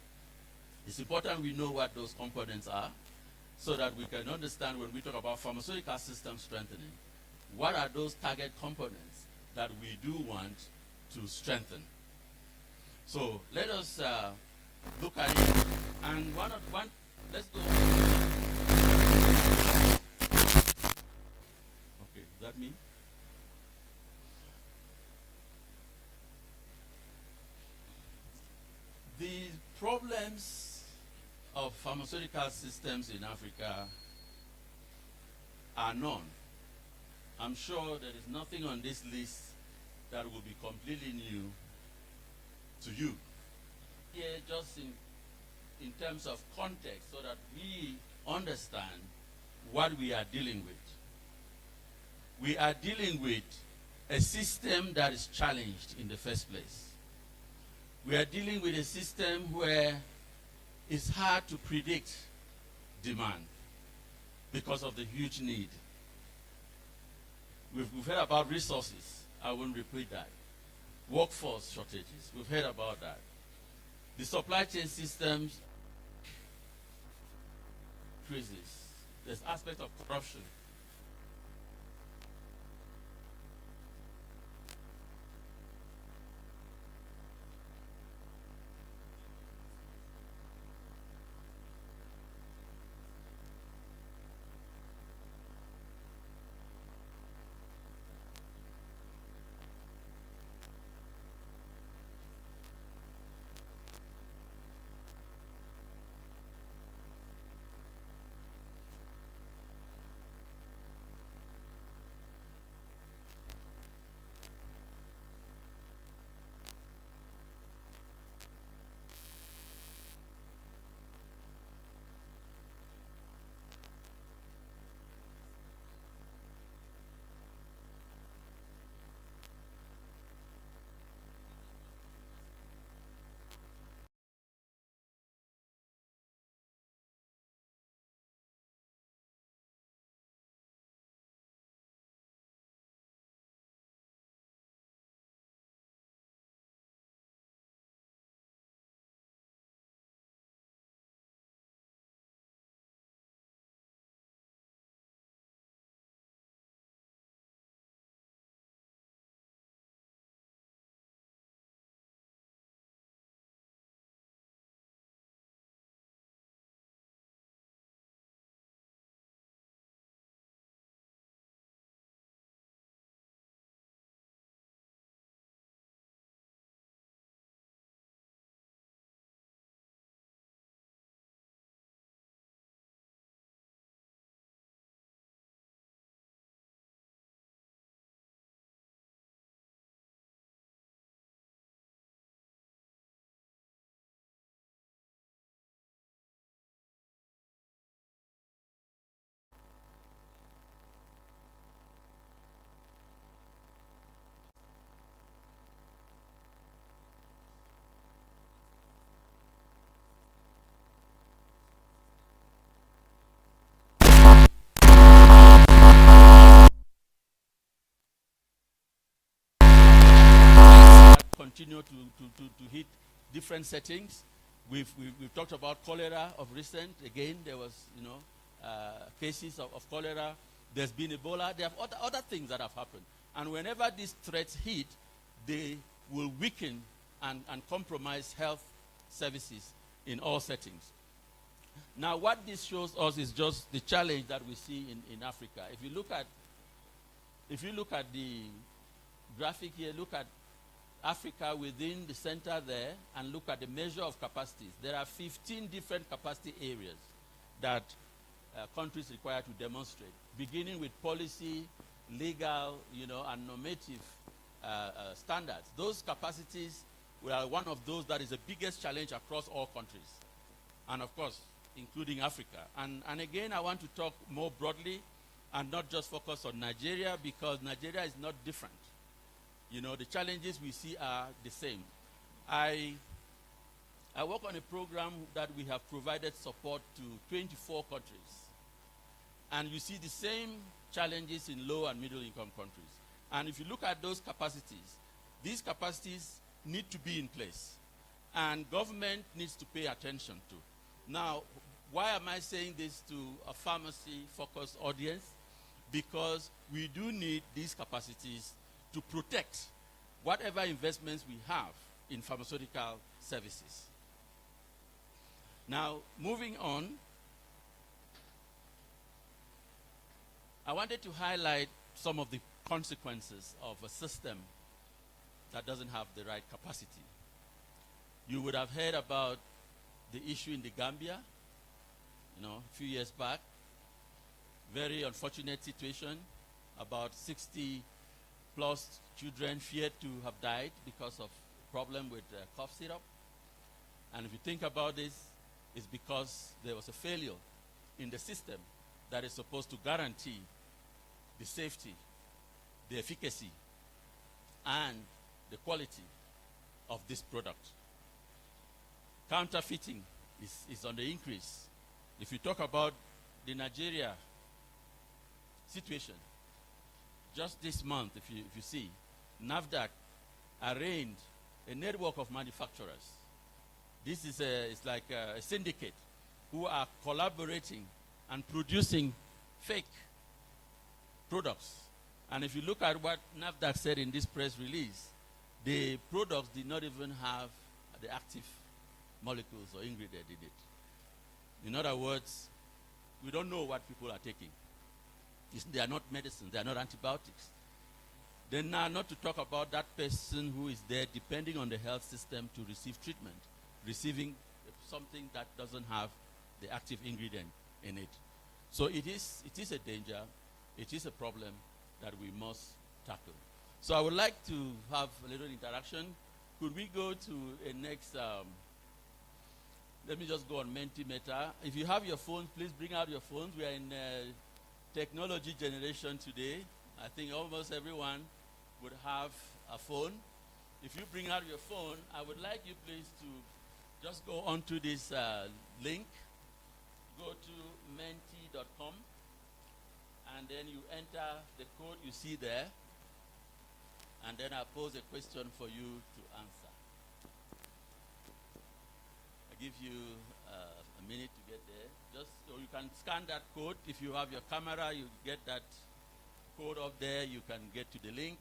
It's important we know what those components are so that we can understand when we talk about pharmaceutical system strengthening, what are those target components that we do want to strengthen. So let us look at it. And let's go. Okay, is that me? The problems of pharmaceutical systems in Africa are known. I'm sure there is nothing on this list that will be completely new to you. Here, just in terms of context, so that we understand what we are dealing with. We are dealing with a system that is challenged in the first place. We are dealing with a system where it's hard to predict demand because of the huge need. We've heard about resources. I won't repeat that. Workforce shortages. We've heard about that. The supply chain systems crisis. There's aspects of corruption. Continue to hit different settings. We've talked about cholera of recent. Again, there was cases of cholera. There's been Ebola. There are other things that have happened. And whenever these threats hit, they will weaken and compromise health services in all settings. Now, what this shows us is just the challenge that we see in Africa. If you look at the graphic here, look at Africa within the center there and look at the measure of capacities. There are 15 different capacity areas that countries require to demonstrate, beginning with policy, legal, and normative standards. Those capacities are one of those that is the biggest challenge across all countries, and of course, including Africa. And again, I want to talk more broadly and not just focus on Nigeria, because Nigeria is not different. The challenges we see are the same. I work on a program that we have provided support to 24 countries. And you see the same challenges in low and middle income countries. And if you look at those capacities, these capacities need to be in place, and government needs to pay attention to. Now, why am I saying this to a pharmacy-focused audience? Because we do need these capacities to protect whatever investments we have in pharmaceutical services. Now, moving on, I wanted to highlight some of the consequences of a system that doesn't have the right capacity. You would have heard about the issue in the Gambia, a few years back. Very unfortunate situation. About 60 plus children feared to have died because of problem with cough syrup. And if you think about this, it's because there was a failure in the system that is supposed to guarantee the safety, the efficacy, and the quality of this product. Counterfeiting is on the increase. If you talk about the Nigeria situation, just this month, if you see, NAFDAC arraigned a network of manufacturers. This is it's like a syndicate who are collaborating and producing fake products. And if you look at what NAFDAC said in this press release, the products did not even have the active molecules or ingredients in it. In other words, we don't know what people are taking. They are not medicines, they are not antibiotics. Then now, not to talk about that person who is there depending on the health system to receive treatment, receiving something that doesn't have the active ingredient in it. So it is a danger, it is a problem that we must tackle. So I would like to have a little interaction. Could we go to a next, let me just go on Mentimeter. If you have your phones, please bring out your phones. We are in technology generation today. I think almost everyone would have a phone. If you bring out your phone, I would like you please to just go onto this link. Go to menti.com and then you enter the code you see there, and then I'll pose a question for you to answer. I give you a minute to get there. Just so you can scan that code. If you have your camera, you get that code up there. You can get to the link.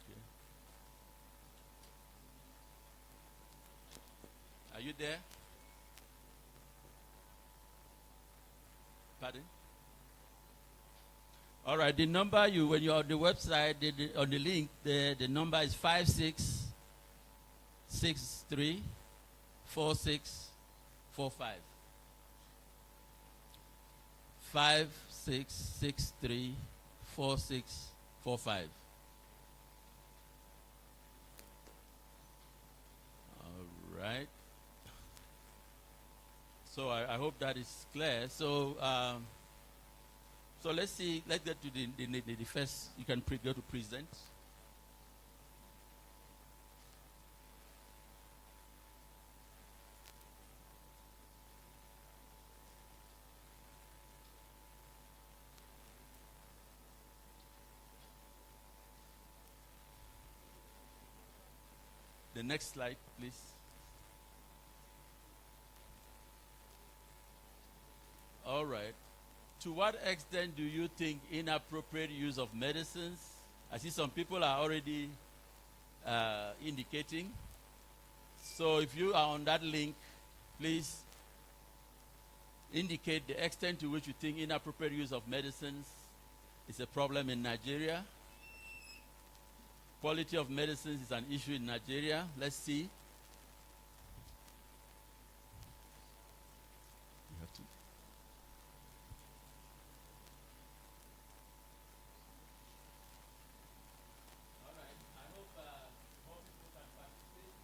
Okay. Are you there? Pardon? All right, the number when you're on the website, on the link, the number is 56634645. 56634645. All right. So I hope that is clear. So so let's see. Let's get to the first. You can go to present. The next slide, please. All right. To what extent do you think inappropriate use of medicines? I see some people are already indicating. So if you are on that link, please indicate the extent to which you think inappropriate use of medicines is a problem in Nigeria. Quality of medicines is an issue in Nigeria. Let's see. You have to. All right. I hope more people can participate.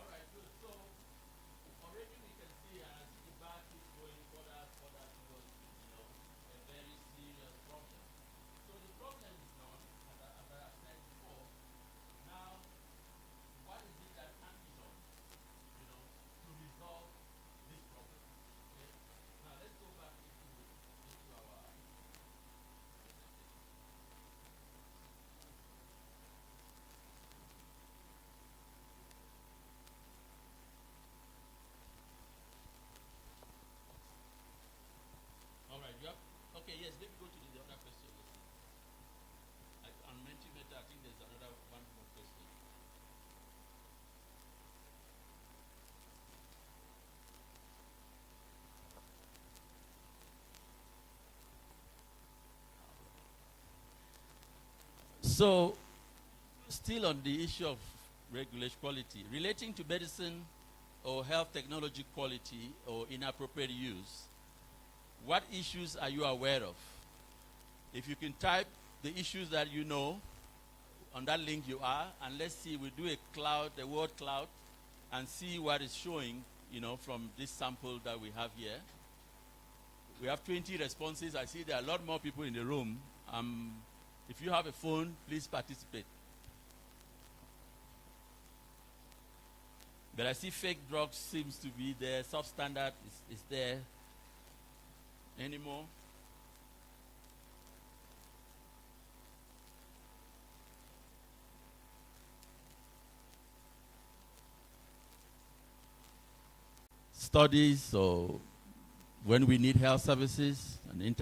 All right, good. So already we can see as the back is going further towards, a very serious problem. So the problem is Okay, yes, let me go to the other question. On Mentimeter, I think there's another one more question. So, still on the issue of regulation quality, relating to medicine or health technology quality or inappropriate use, what issues are you aware of? If you can type the issues that you know on that link you are, and let's see, we'll do a word cloud, and see what is showing, from this sample that we have here. We have 20 responses. I see there are a lot more people in the room. If you have a phone, please participate. But I see fake drugs seems to be there. Substandard is there. Any more? Studies, or when we need health services and